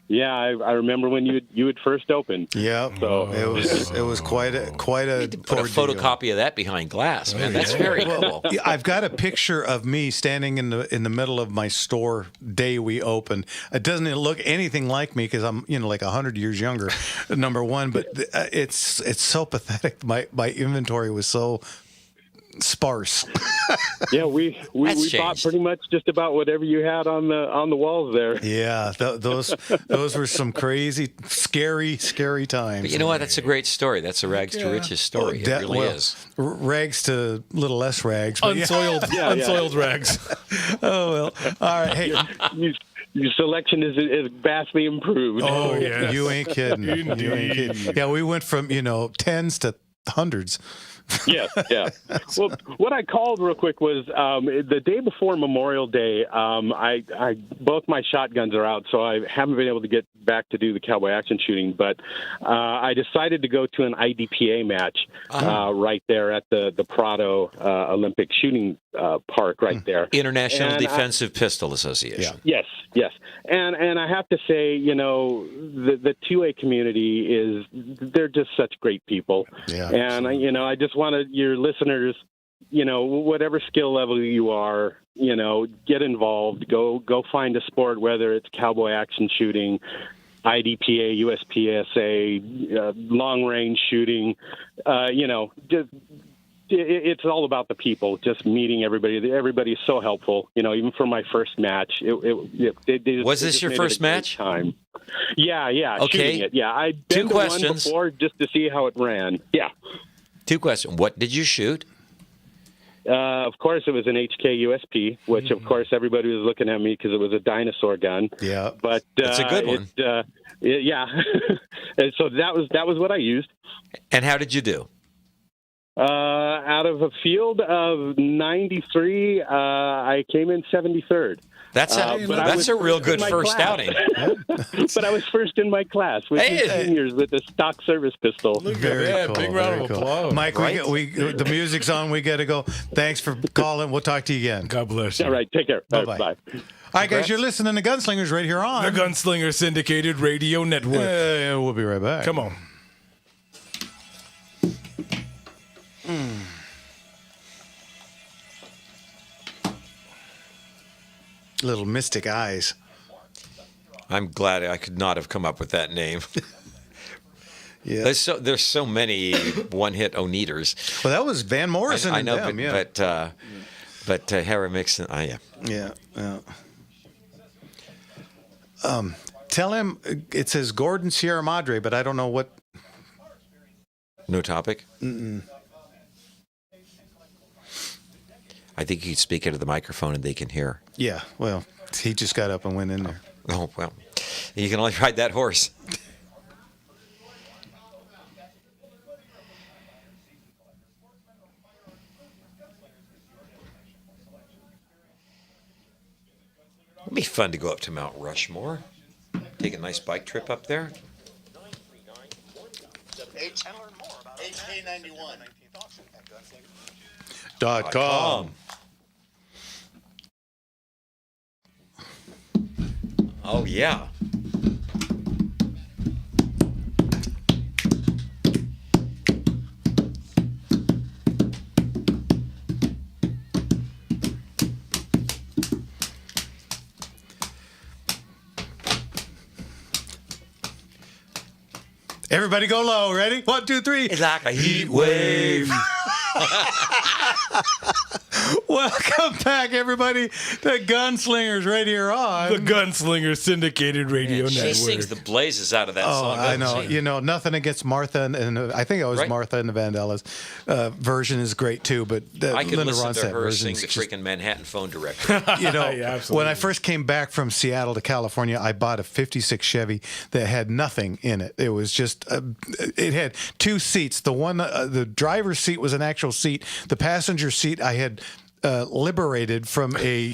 I remember when you had first opened. Yeah. So it was quite a Put a photocopy of that behind glass, man. That's very cool. Yeah, I've got a picture of me standing in the middle of my store day we opened. It doesn't look anything like me because I'm like 100 years younger. Number one, but it's so pathetic. My inventory was so sparse. Yeah, we bought pretty much just about whatever you had on the walls there. Yeah, those were some crazy, scary times. But you know what? That's a great story. That's a rags to riches story. It really is. Rags to little less rags. But Unsoiled rags. Oh, well. All right. Hey. Your selection is vastly improved. Oh, yeah. You ain't kidding. You ain't kidding. Yeah, we went from, tens to hundreds. Yeah. Well, what I called real quick was the day before Memorial Day. I both my shotguns are out, so I haven't been able to get back to do the cowboy action shooting. But I decided to go to an IDPA match right there at the Prado Olympic Shooting Park, right there. International Defensive Pistol Association. Yeah. Yes. And I have to say, the 2A community they're just such great people. Yeah. And I just wanted your listeners, whatever skill level you are, get involved. Go find a sport, whether it's cowboy action shooting, IDPA, USPSA, long range shooting. Just it's all about the people. Just meeting everybody. Everybody's so helpful. Even for my first match, was this your first match? Time. Yeah. Okay. Shooting it. Yeah, I'd been to one before just to see how it ran. Yeah. 2 questions. What did you shoot? Of course, it was an HK USP, which of course everybody was looking at me because it was a dinosaur gun. Yeah, but it's a good one. Yeah, and so that was what I used. And how did you do? Out of a field of 93, I came in 73rd. That's a real good first outing. But I was first in my class with seniors with a stock service pistol. Very cool. Big round of applause. Mike, right? we the music's on. We got to go. Thanks for calling. We'll talk to you again. God bless you. All right. Take care. Bye-bye. Bye. All right, guys, you're listening to Gunslingers right here on The Gunslinger Syndicated Radio Network. We'll be right back. Come on. Little Mystic Eyes. I'm glad I could not have come up with that name. Yeah. There's so many one-hit Oneaters. Well, that was Van Morrison. I know, and them, but Harry Mixon. Yeah. Tell him it says Gordon Sierra Madre, but I don't know what. No topic. Mm-mm. I think you could speak into the microphone and they can hear. Yeah. Well, he just got up and went in there. Oh well, you can only ride that horse. It'd be fun to go up to Mount Rushmore. Take a nice bike trip up there. HK91.com. Oh yeah. Everybody go low. Ready? 1, 2, 3. It's like a heat wave. Welcome back, everybody, to Gunslingers right here on The Gunslinger Syndicated Radio Man, she Network. sings the blazes out of that Oh, song. I know. doesn't she? You know, nothing against Martha, and I think it was Right. Martha and the Vandellas version is great too. But I could Linda listen to Ronstadt her version sing is the just, freaking Manhattan phone directory. you know, Yeah, absolutely. when I first came back from Seattle to California, I bought a '56 Chevy that had nothing in it. It was just it had 2 seats. The one, the driver's seat was an actual seat. The passenger seat I had liberated from a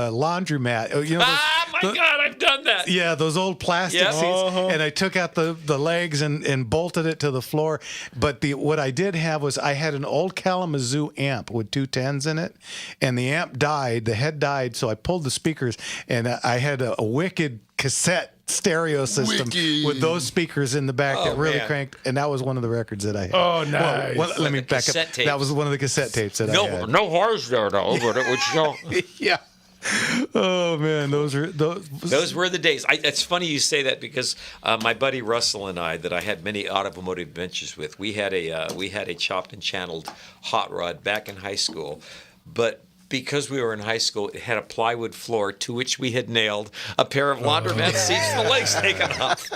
laundromat. You know, My God, I've done that. yeah, those old plastic Yep. seats, Uh-huh. and I took out the legs and bolted it to the floor. But what I did have was I had an old Kalamazoo amp with 2 10s in it, and the amp died, the head died, so I pulled the speakers, and I had a wicked cassette stereo system with those speakers in the back that really man. cranked, and that was one of the records that I had. Oh, nice. Let me the back up. cassette tapes. That was one of the cassette tapes that I had. No horse there though, but it would show. Yeah. Oh man, those Those were the days. It's funny you say that because my buddy Russell and I, that I had many automotive adventures with, we had a chopped and channeled hot rod back in high school, but because we were in high school, it had a plywood floor to which we had nailed a pair of laundromat seats and the legs taken off.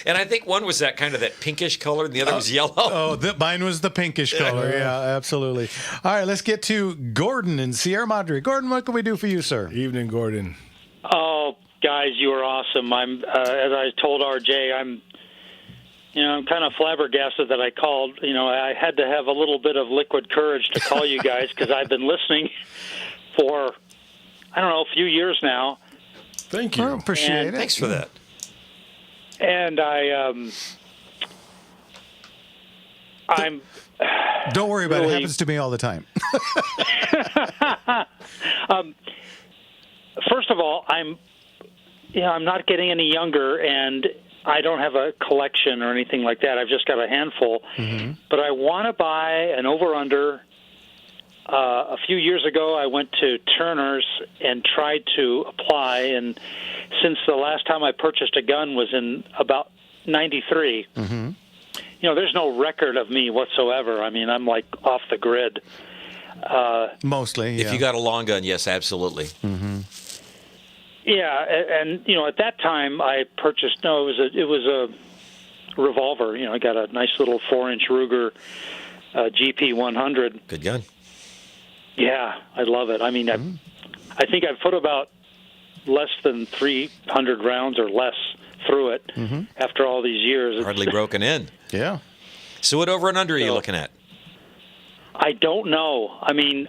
And I think one was that pinkish color and the other was yellow. Oh, mine was the pinkish color. Yeah, absolutely. All right, let's get to Gordon in Sierra Madre. Gordon, what can we do for you, sir? Evening, Gordon. Oh, guys, you are awesome. I'm, as I told RJ, I'm kind of flabbergasted that I called. I had to have a little bit of liquid courage to call you guys because I've been listening for, a few years now. Thank you. Appreciate it. Thanks for that. And I'm. Don't worry about it. It really- happens to me all the time. First of all, I'm not getting any younger, and I don't have a collection or anything like that. I've just got a handful. Mm-hmm. But I want to buy an over-under. A few years ago, I went to Turner's and tried to apply, and since the last time I purchased a gun was in about 93, Mm-hmm. There's no record of me whatsoever. I mean, I'm like off the grid. Mostly, yeah. If you got a long gun, yes, absolutely. Mm-hmm. Yeah, and at that time I purchased. No, it was a revolver. I got a nice little 4-inch Ruger GP 100. Good gun. Yeah, I love it. I mean, I think I've put about less than 300 rounds or less through it after all these years. Hardly broken in. Yeah. So what over and under are you looking at? I don't know. I mean,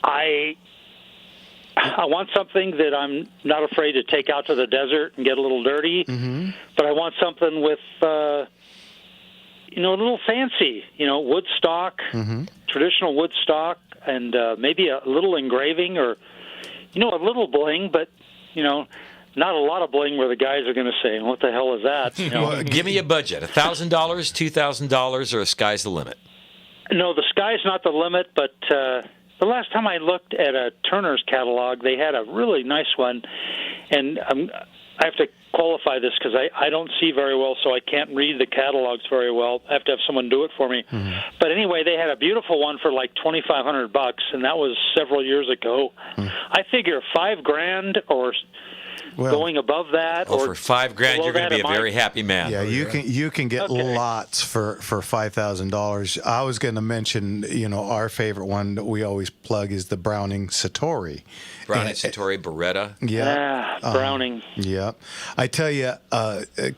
I want something that I'm not afraid to take out to the desert and get a little dirty, but I want something with, a little fancy, wood stock, traditional wood stock, and maybe a little engraving or, a little bling, but, not a lot of bling where the guys are going to say, what the hell is that? Well, give me a budget, $1,000, $2,000, or the sky's the limit? No, the sky's not the limit, but the last time I looked at a Turner's catalog, they had a really nice one, and I have to qualify this because I don't see very well, so I can't read the catalogs very well. I have to have someone do it for me. But anyway, they had a beautiful one for like $2,500, and that was several years ago. I figure $5,000 or going above that, Oh, or for $5,000, you're going to be a very happy man. Yeah, you can get lots for $5,000. I was going to mention, our favorite one that we always plug is the Browning Satori. Browning Satori Beretta. Yeah, Browning. Yeah, I tell you,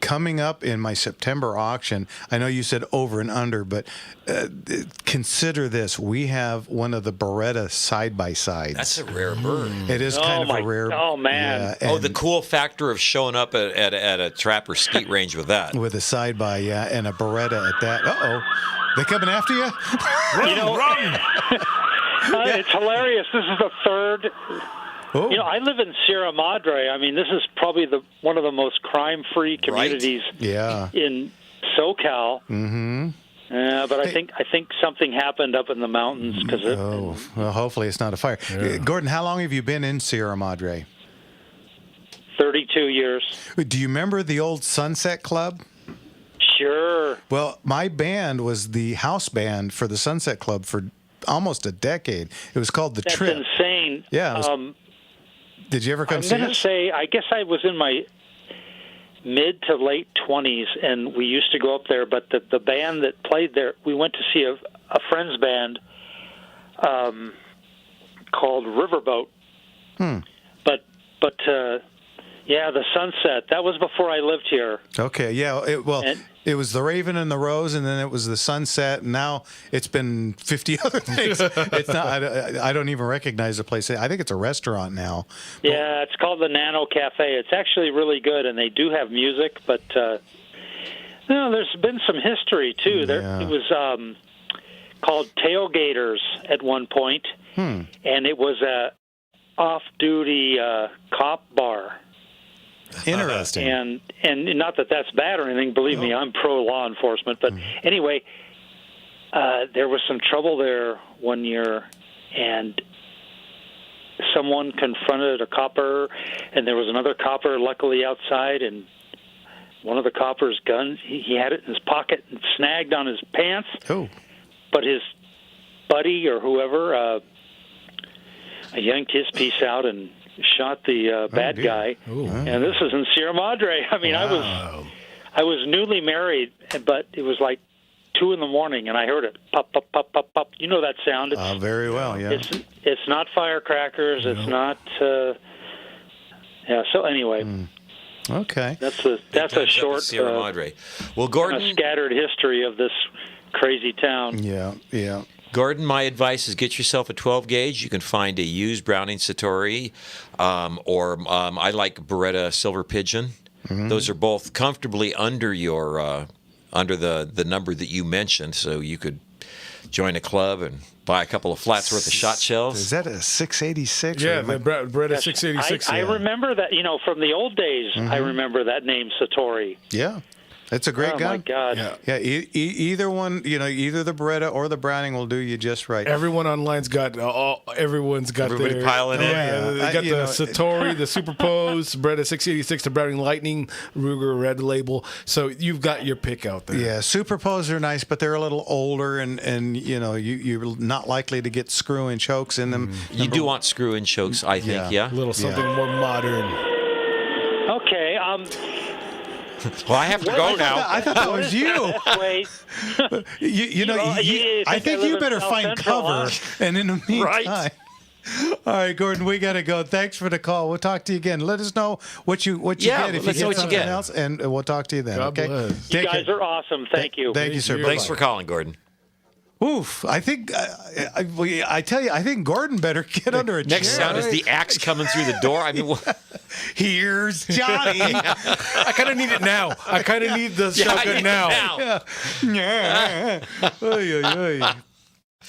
coming up in my September auction, I know you said over and under, but consider this: we have one of the Beretta side by sides. That's a rare bird. It is kind of a rare. Oh man! Yeah, the cool factor of showing up at a trap or skeet range with that. With a side by, and a Beretta at that. They coming after you? Run! It's hilarious. This is the third. Oh. I live in Sierra Madre. I mean, this is probably one of the most crime-free communities in SoCal. Mm-hmm. But I think something happened up in the mountains because well, hopefully it's not a fire. Yeah. Gordon, how long have you been in Sierra Madre? 32 years. Do you remember the old Sunset Club? Sure. Well, my band was the house band for the Sunset Club for almost a decade. It was called The That's Trip. insane. Yeah. it was- did you ever come I'm see going to us? say, I guess I was in my mid to late 20s, and we used to go up there, but the band that played there, we went to see a friend's band called Riverboat. But yeah, the Sunset, that was before I lived here. Okay, yeah. It was the Raven and the Rose, and then it was the Sunset, and now it's been 50 other things. It's not. I don't even recognize the place. I think it's a restaurant now. Yeah, it's called the Nano Cafe. It's actually really good, and they do have music, but there's been some history, too. It was called Tailgaters at one point, and it was a off-duty cop bar. Interesting. And not that that's bad or anything. Believe me, I'm pro law enforcement. But anyway, there was some trouble there one year, and someone confronted a copper, and there was another copper luckily outside, and one of the copper's guns, he had it in his pocket and snagged on his pants. Oh. But his buddy or whoever yanked his piece out and shot the bad guy. Ooh. And this is in Sierra Madre. I mean, Wow. I was newly married, but it was like 2 a.m, and I heard it pop, pop, pop, pop, pop. You know that sound? It's, very well, yeah. It's not firecrackers. It's not. Yeah. So anyway. Okay. That's a short, Sierra Madre. Well, Gordon, kind of scattered history of this crazy town. Yeah. Gordon, my advice is get yourself a 12 gauge. You can find a used Browning Satori, or I like Beretta Silver Pigeon. Those are both comfortably under your under the number that you mentioned, so you could join a club and buy a couple of flats worth of shot shells. Is that a 686? Yeah, the Beretta 686. I remember that, from the old days. I remember that name, Satori. Yeah. It's a great gun. Oh, my God. Yeah, either one, either the Beretta or the Browning will do you just right. Everyone online's got everyone's got Everybody their, piling in. Yeah, they got the Satori, the Superpose, Beretta 686, the Browning Lightning, Ruger Red Label. So you've got your pick out there. Yeah, Superpose are nice, but they're a little older, and you're not likely to get screw-in chokes in them. You do want screw-in chokes, I think, yeah? A little something more modern. Okay, well, I have to go now. I thought that was you. Wait. I think you better find cover. And in the meantime, Right. All right, Gordon, we got to go. Thanks for the call. We'll talk to you again. Let us know what you get if you get something else, and we'll talk to you then. God okay. bless. You guys are awesome. Thank you. Thank you, sir. Thanks Bye-bye. for calling, Gordon. Oof! I think I tell you, I think Gordon better get under a Next chair. sound is the axe coming through the door. I mean, Here's Johnny. I kind of need it now. I kind of need the shotgun now. Yeah. Oy, oy, oy.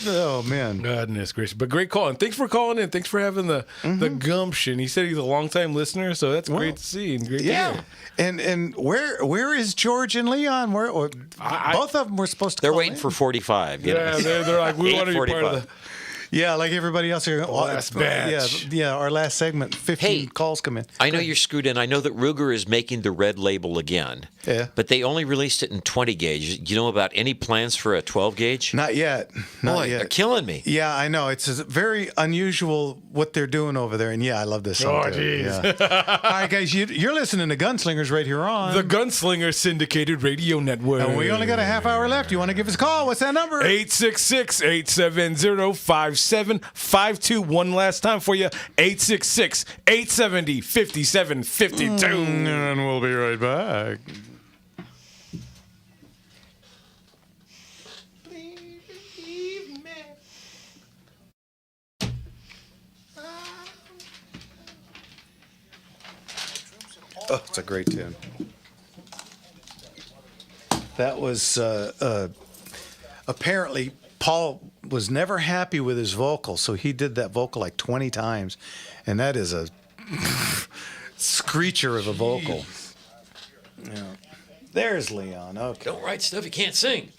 Oh man. Goodness gracious! But great call, and thanks for calling in. Thanks for having the gumption. He said he's a longtime listener, so that's great to see and great to hear. And where is George and Leon? Both of them were supposed to. They're call waiting in. for 45. Yeah, they're like, we want to be part of the. Yeah, like everybody else here. Last batch. Yeah, our last segment, 15 calls come in. I know you're screwed in. I know that Ruger is making the red label again. Yeah. But they only released it in 20 gauge. Do you know about any plans for a 12 gauge? Not yet. Not Boy, yet. they're killing me. Yeah, I know. It's very unusual what they're doing over there. And yeah, I love this song. Oh, too. jeez. Yeah. All right, guys, you're listening to Gunslingers right here on The Gunslinger Syndicated Radio Network. And we only got a half hour left. You want to give us a call? What's that number? 866-870-5752. One last time for you. 866-870-5752. And we'll be right back. Oh, it's a great tune. That was apparently Paul was never happy with his vocal, so he did that vocal like 20 times, and that is a screecher of a vocal. Yeah. There's Leon. Okay. Don't write stuff you can't sing.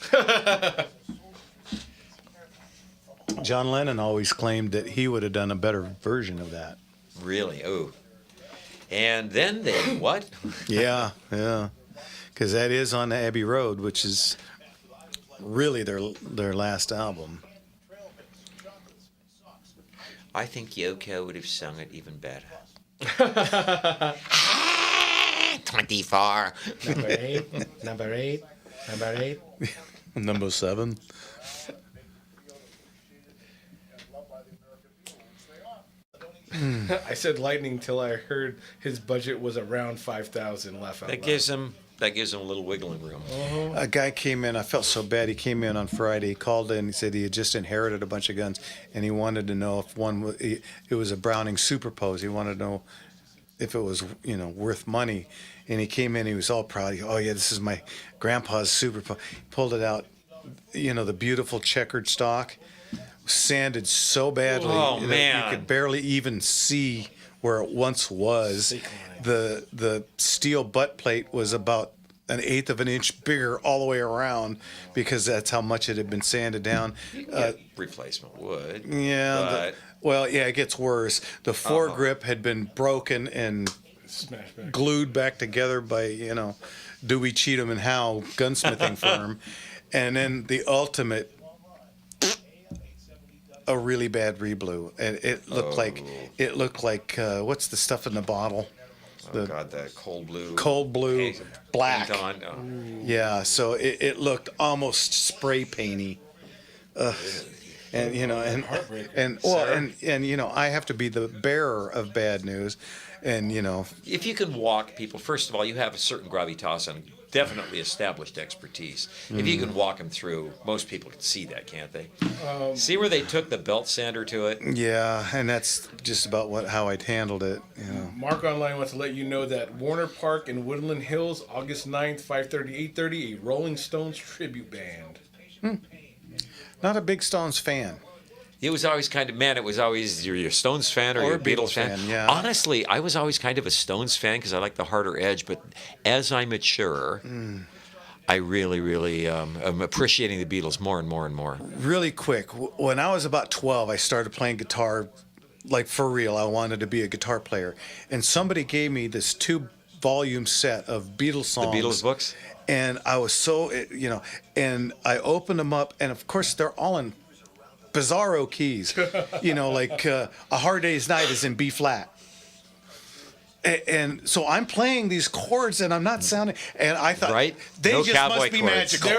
John Lennon always claimed that he would have done a better version of that. Really? Oh. And then they what? Yeah. because that is on Abbey Road, which is really their last album. I think Yoko would have sung it even better. 24. Number 8. Number 8. Number 8. Number 7. I said lightning till I heard his budget was around 5,000. Laugh out That loud. gives him a little wiggling room. A guy came in. I felt so bad. He came in on Friday. He called in. He said he had just inherited a bunch of guns, and he wanted to know if it was a Browning Superpose. He wanted to know if it was worth money. And he came in. He was all proud. Oh yeah, this is my grandpa's Superpose. He pulled it out. The beautiful checkered stock, sanded so badly Oh, that man. you could barely even see where it once was. The steel butt plate was about 1/8 of an inch bigger all the way around because that's how much it had been sanded down. Replacement wood. Yeah. But It gets worse. The foregrip had been broken and Smash back. glued back together by, Dewey Cheatham and Howe gunsmithing firm. And then the ultimate, a really bad reblue. And it looked like what's the stuff in the bottle? that cold blue. Cold blue, black. Paint on. Oh. Yeah, so it looked almost spray painty. And I have to be the bearer of bad news, and If you can walk people, first of all, you have a certain gravitas and definitely established expertise. If you can walk them through, most people can see that, can't they? See where they took the belt sander to it? Yeah, and that's just about how I'd handled it. Mark Online wants to let you know that Warner Park in Woodland Hills, August 9th, 5:30, 8:30, a Rolling Stones tribute band. Not a big Stones fan. It was always you're a Stones fan or you're a Beatles fan. Yeah. Honestly, I was always kind of a Stones fan because I like the harder edge. But as I mature, I really, really am appreciating the Beatles more and more and more. Really quick, when I was about 12, I started playing guitar, like for real. I wanted to be a guitar player. And somebody gave me this 2-volume set of Beatles songs. The Beatles books? And I was so, and I opened them up, and of course they're all in bizarro keys. Like A Hard Day's Night is in B flat. And so I'm playing these chords and I'm not sounding, and I thought, they No just cowboy must be chords. magical.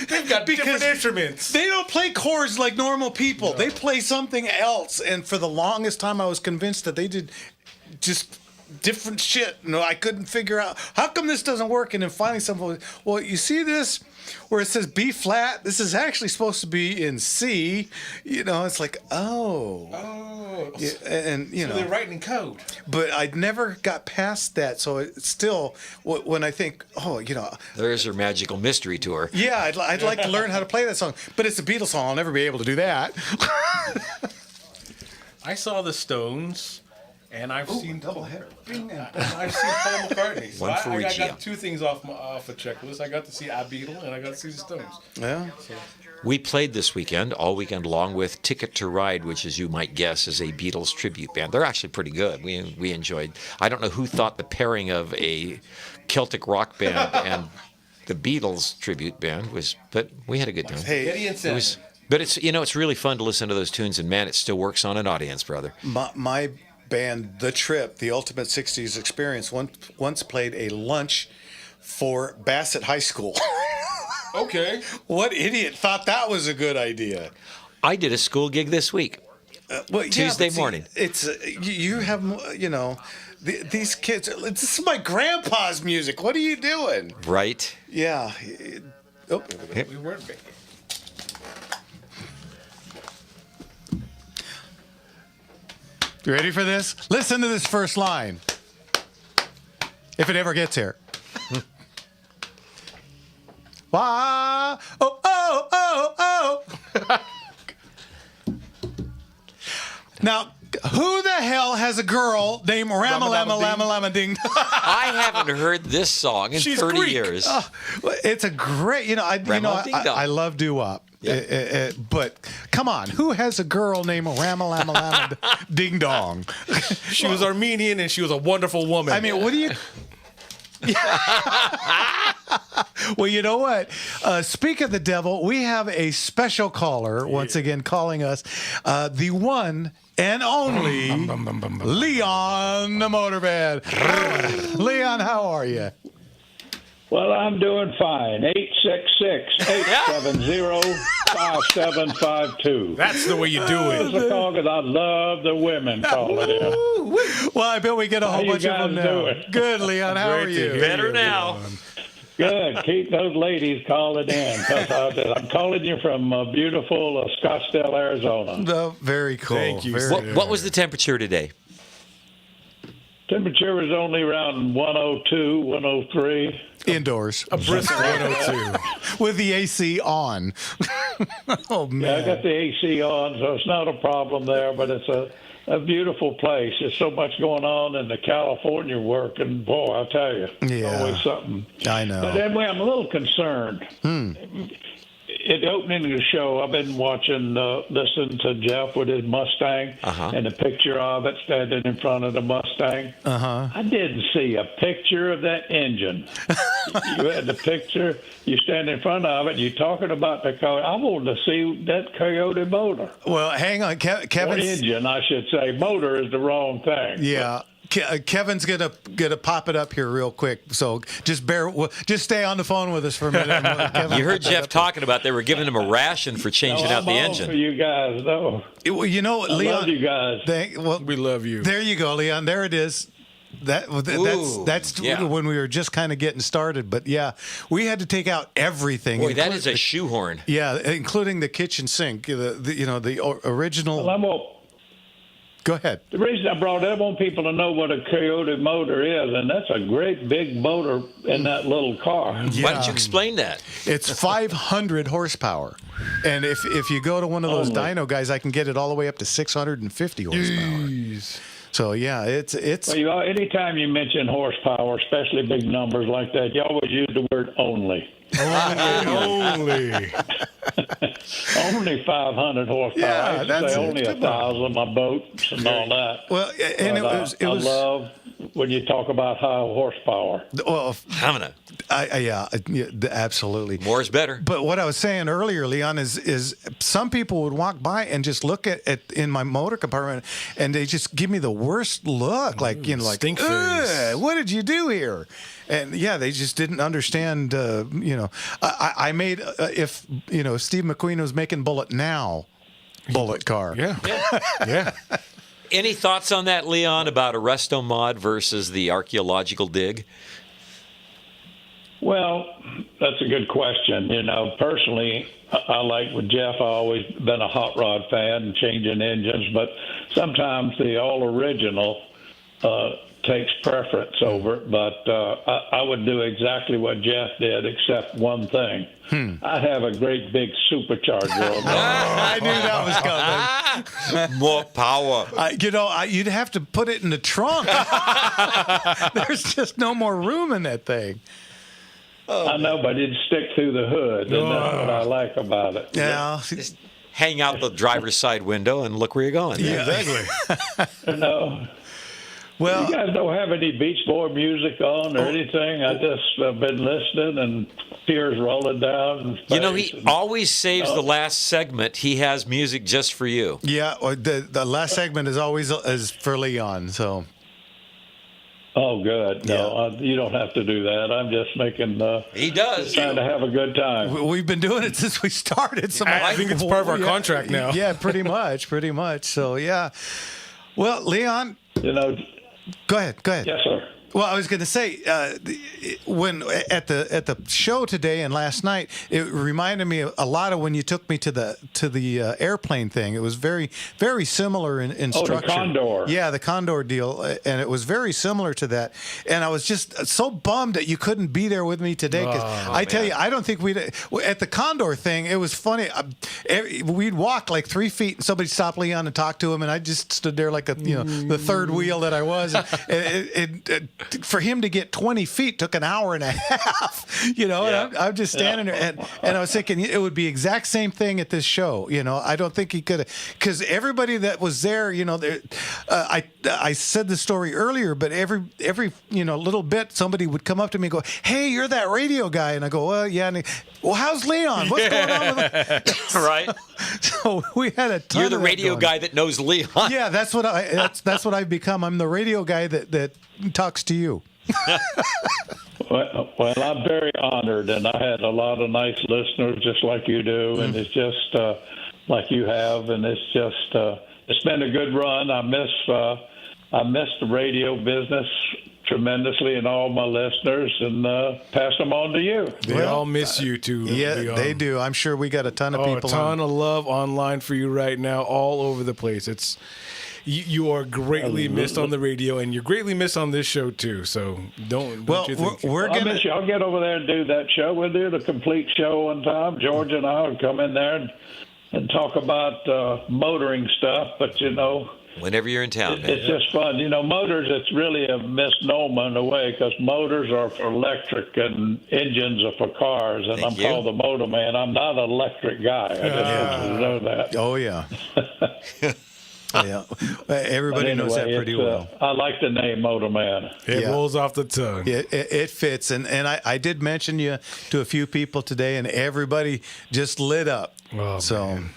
They've got different instruments. They don't play chords like normal people. No. They play something else. And for the longest time, I was convinced that they did just different shit. I couldn't figure out, how come this doesn't work? And then finally someone was, well, you see this where it says B flat? This is actually supposed to be in C. It's like, oh. Yeah, and so they're writing code. But I never got past that. So it's still, when I think, There's their magical mystery tour. Yeah, I'd like to learn how to play that song. But it's a Beatles song. I'll never be able to do that. I saw the Stones. And I've seen doubleheader. I've seen Paul McCartney. So One for I each, got 2 things off a checklist. I got to see A Beatle and I got to see the Stones. Yeah. We played this weekend, all weekend long, with Ticket to Ride, which, as you might guess, is a Beatles tribute band. They're actually pretty good. We enjoyed. I don't know who thought the pairing of a Celtic rock band and the Beatles tribute band was, but we had a good time. Hey, but it's really fun to listen to those tunes, and man, it still works on an audience, brother. My band, The Trip, the Ultimate 60s Experience, once played a lunch for Bassett High School. Okay. What idiot thought that was a good idea? I did a school gig this week. Tuesday morning. It's you have these kids. This is my grandpa's music. What are you doing? Right. Yeah. Oh. We weren't. You ready for this? Listen to this first line. If it ever gets here. Wah, oh, oh, oh, oh. Now, who the hell has a girl named Rama Lama Lama Lama Ding? I haven't heard this song in 30 Greek. years. It's a great, I love doo-wop. Yeah. But come on, who has a girl named Rama Lama Lama Ding Dong? She was Armenian and she was a wonderful woman. I mean, what do you... Well, you know what? Speak of the devil, we have a special caller once again calling us, the one and only Leon the Motorman. Leon, how are you? Well, I'm doing fine. 866-870-5752. That's the way you do it. That's a call because I love the women calling in. Well, I bet we get a whole bunch of them now. doing? Good, Leon. How are you? Better now. Good. Keep those ladies calling in. 'Cause I'm calling you from beautiful Scottsdale, Arizona. No, very cool. Thank you. What was the temperature today? Temperature was only around 102, 103. Indoors. A brisk 102. With the AC on. Oh, man. Yeah, I got the AC on, so it's not a problem there, but it's a beautiful place. There's so much going on in the California work, and boy, I'll tell you, Yeah. always something. I know. But anyway, I'm a little concerned. At the opening of the show, I've been listening to Jeff with his Mustang and the picture of it standing in front of the Mustang. I didn't see a picture of that engine. You had the picture, you stand in front of it, you're talking about the car. I wanted to see that Coyote motor. Well, hang on. Or Kevin's engine, I should say. Motor is the wrong thing. Yeah. Kevin's gonna pop it up here real quick, so just stay on the phone with us for a minute. Kevin, You heard Jeff talking about they were giving him a ration for changing out the I'm all engine. for you guys, though. Well, you know, Leon, I love you guys. We love you. There you go, Leon. There it is. That's yeah. when we were just kind of getting started. But yeah, we had to take out everything. Boy, that is a shoehorn. Yeah, including the kitchen sink. The original. Well, Go ahead. the reason I brought it up, I want people to know what a Coyote motor is, and that's a great big motor in that little car. Why don't you explain that? It's 500 horsepower, and if you go to one of those dyno guys, I can get it all the way up to 650 horsepower. So yeah, it's. Well, anytime you mention horsepower, especially big numbers like that, you always use the word only. Only. Only 500 horsepower. Yeah, I used to that's say it. only Come 1,000 my boats and all that. Well, and But, it was. I love when you talk about high horsepower. Well, Hamina. yeah, absolutely. More is better. But what I was saying earlier, Leon, is some people would walk by and just look at in my motor compartment, and they just give me the worst look, like stink face. what did you do here? And yeah, they just didn't understand. I made if Steve McQueen was making Bullet car. Yeah. Any thoughts on that, Leon, about a resto mod versus the archaeological dig? Well, that's a good question. Personally, I like with Jeff, I've always been a hot rod fan and changing engines, but sometimes the all original takes preference over it. But I would do exactly what Jeff did, except one thing. I'd have a great big supercharger on I knew that was coming. More power. You'd have to put it in the trunk. There's just no more room in that thing. I know, but it'd stick through the hood, and that's what I like about it. Yeah. Just hang out the driver's side window and look where you're going. Yeah, Exactly. Well, you guys don't have any Beach Boy music on or anything? I just have been listening and tears rolling down. He always saves the last segment. He has music just for you. Yeah, the last segment is always for Leon. So. Oh, good. No, you don't have to do that. I'm just making. He does. Trying to have a good time. We've been doing it since we started. I think it's part of our contract now. Yeah, pretty much. So yeah. Well, Leon. Go ahead. Yes, sir. Well, I was going to say when at the show today and last night, it reminded me a lot of when you took me to the airplane thing. It was very, very similar in structure. The Condor. Yeah, the Condor deal, and it was very similar to that. And I was just so bummed that you couldn't be there with me today because I tell you, I don't think we'd at the Condor thing. It was funny. We'd walk like 3 feet, and somebody stopped Leon and talked to him, and I just stood there like the third wheel that I was. And for him to get 20 feet took an hour and a half, and I'm just standing there and I was thinking it would be exact same thing at this show. I don't think he could have, because everybody that was there, I said the story earlier, but every little bit somebody would come up to me and go, "Hey, you're that radio guy," and I go, "Well, yeah." And well, how's Leon? What's going on with him? Right. So we had a ton. You're the of that radio going. guy that knows Leon. Yeah, that's what I've become. I'm the radio guy that talks to you. Well, I'm very honored, and I had a lot of nice listeners, just like you do, and it's just like you have, and it's just it's been a good run. I miss the radio business tremendously, and all my listeners, and pass them on to you. They all miss you too. Yeah, they do. I'm sure we got a ton of people. A ton of love online for you right now, all over the place. It's you are greatly missed on the radio, and you're greatly missed on this show too. So don't you think? I'll miss you. I'll get over there and do that show. We'll do the complete show one time. George and I will come in there and talk about motoring stuff, but whenever you're in town, man. It's just fun. Motors, it's really a misnomer in a way, because motors are for electric and engines are for cars, and I'm called the motor man. I'm not an electric guy. I just want you to know that. Oh, yeah. Yeah. Everybody knows that pretty well. I like the name Motor Man. It rolls off the tongue. It fits. And I did mention you to a few people today, and everybody just lit up. Oh, so. Man.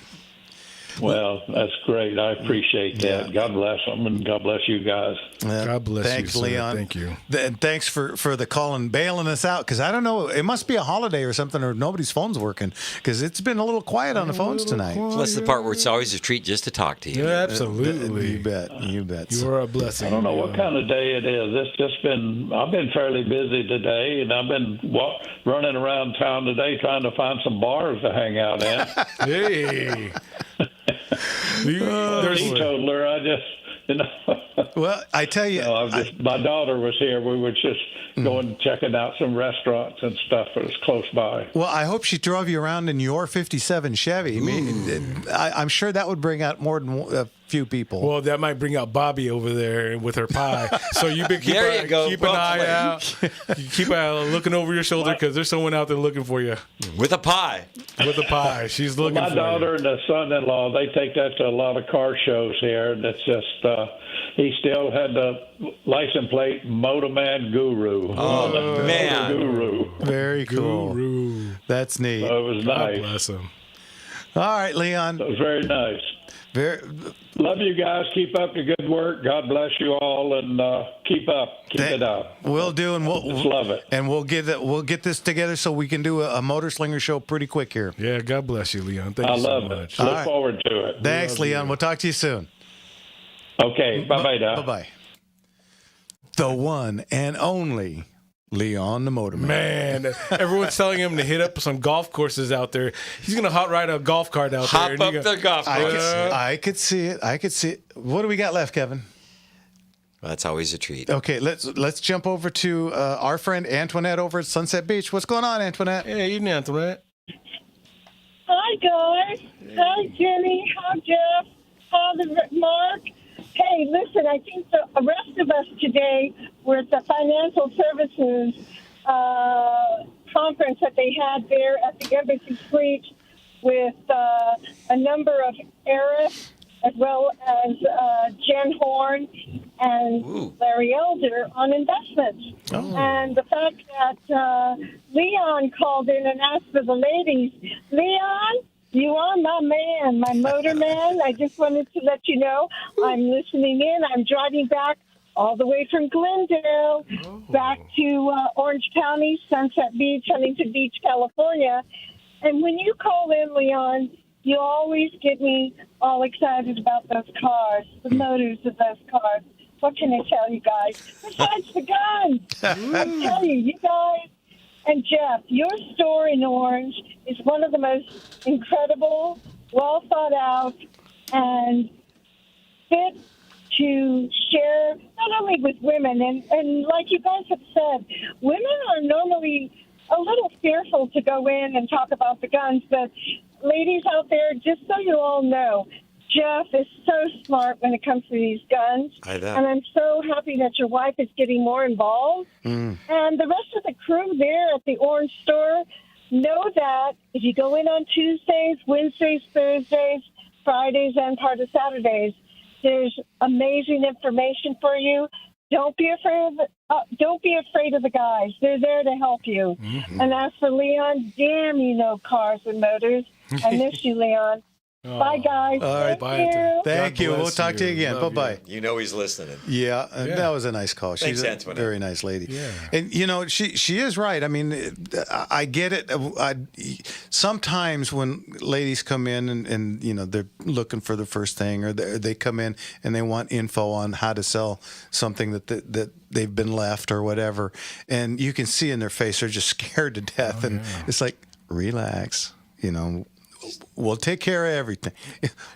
Well, that's great. I appreciate that. Yeah. God bless them, and God bless you guys. God bless thanks, you, Leon. Thank you. And thanks for the call and bailing us out, because I don't know, it must be a holiday or something, or nobody's phone's working, because it's been a little quiet on the phones tonight. Well, that's the part where it's always a treat just to talk to you. Yeah, absolutely. You bet. You are a blessing. I don't know what kind of day it is. It's just I've been fairly busy today, and I've been running around town today trying to find some bars to hang out at. Hey. Teetotaler, I just, Well, I tell you, my daughter was here. We were just going checking out some restaurants and stuff that was close by. Well, I hope she drove you around in your *57 Chevy. I mean, I'm sure that would bring out more than a few people. Well, that might bring out Bobby over there with her pie. So you keep an eye out. You keep looking over your shoulder, because there's someone out there looking for you with a pie. She's looking for you. My daughter and the son-in-law, they take that to a lot of car shows here. And it's just he still had the license plate Motorman Guru. Oh, man. Guru. Very cool. Guru. That's neat. So it was nice. God bless him. All right, Leon. It was very nice. Love you guys. Keep up the good work. God bless you all, and keep it up. We'll do, and we'll just love it. And we'll get this together so we can do a Motor Slinger show pretty quick here. Yeah, God bless you, Leon. Thank you so much. Look forward to it. Thanks, Leon. We'll talk to you soon. Okay. Bye-bye now. Bye-bye. The one and only Leon the Motorman. Man, everyone's telling him to hit up some golf courses out there. He's going to hot ride a golf cart out there. Hop up the golf course. I could see it. What do we got left, Kevin? Well, that's always a treat. Okay, let's jump over to our friend Antoinette over at Sunset Beach. What's going on, Antoinette? Hey, evening, Antoinette. Hi, guys. Hi, Jenny. Hi, Jeff. Hi, Mark. Hey, listen, I think the rest of us today were at the financial services conference that they had there at the Embassy Suite with a number of heiress, as well as Jen Horn and Larry Elder on investments. Oh. And the fact that Leon called in and asked for the ladies, Leon, you are my man, my motor man. I just wanted to let you know I'm listening in. I'm driving back all the way from Glendale back to Orange County, Sunset Beach, Huntington Beach, California. And when you call in, Leon, you always get me all excited about those cars, the motors of those cars. What can I tell you guys? Besides the guns. I'm telling you guys. And Jeff, your store in Orange is one of the most incredible, well thought out, and fit to share not only with women, and like you guys have said, women are normally a little fearful to go in and talk about the guns, but ladies out there, just so you all know, Jeff is so smart when it comes to these guns. I know. And I'm so happy that your wife is getting more involved. And the rest of the crew there at the Orange Store know that if you go in on Tuesdays, Wednesdays, Thursdays, Fridays, and part of Saturdays, there's amazing information for you. Don't be afraid of the guys. They're there to help you. And as for Leon, damn, you know cars and motors. I miss you, Leon. Bye, guys. All right. Thank you. Thank you. We'll talk to you again. Love Bye-bye. You know he's listening. Yeah, that was a nice call. She's Thanks, a Antoinette. very nice lady. Yeah. And, you know, she is right. I mean, I get it. Sometimes when ladies come in and, you know, they're looking for the first thing, or they come in and they want info on how to sell something that they've been left or whatever, and you can see in their face they're just scared to death. It's like, relax, you know. We'll take care of everything.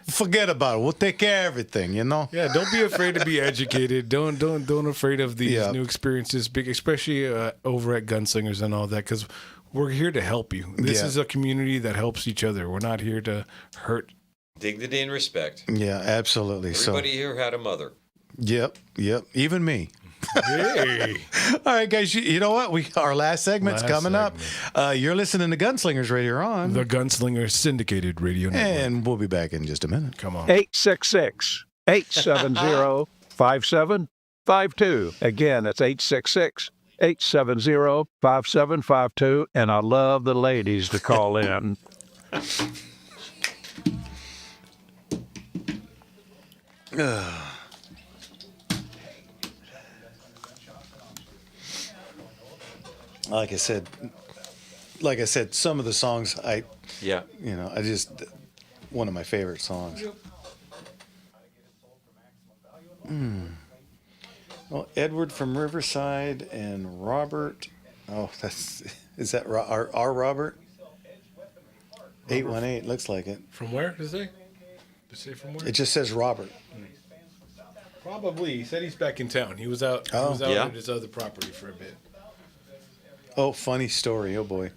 Forget about it. We'll take care of everything, you know? Yeah, don't be afraid to be educated. Don't afraid of these new experiences, especially over at Gunslingers and all that, because we're here to help you. This is a community that helps each other. We're not here to hurt. Dignity and respect. Yeah, absolutely. Everybody here had a mother. Yep. Even me. Hey. All right, guys. You know what? Our last segment's coming up. You're listening to Gunslingers right here on the Gunslinger Syndicated Radio Network. And we'll be back in just a minute. Come on. 866-870-5752. Again, it's 866-870-5752. And I love the ladies to call in. Like I said, some of the songs one of my favorite songs. Well, Edward from Riverside and Robert. Oh, is that our Robert? 818 looks like it. From where does it say? Does it say from where? It just says Robert. Probably. He said he's back in town. He was out. At his other property for a bit. Oh, funny story. Oh, boy.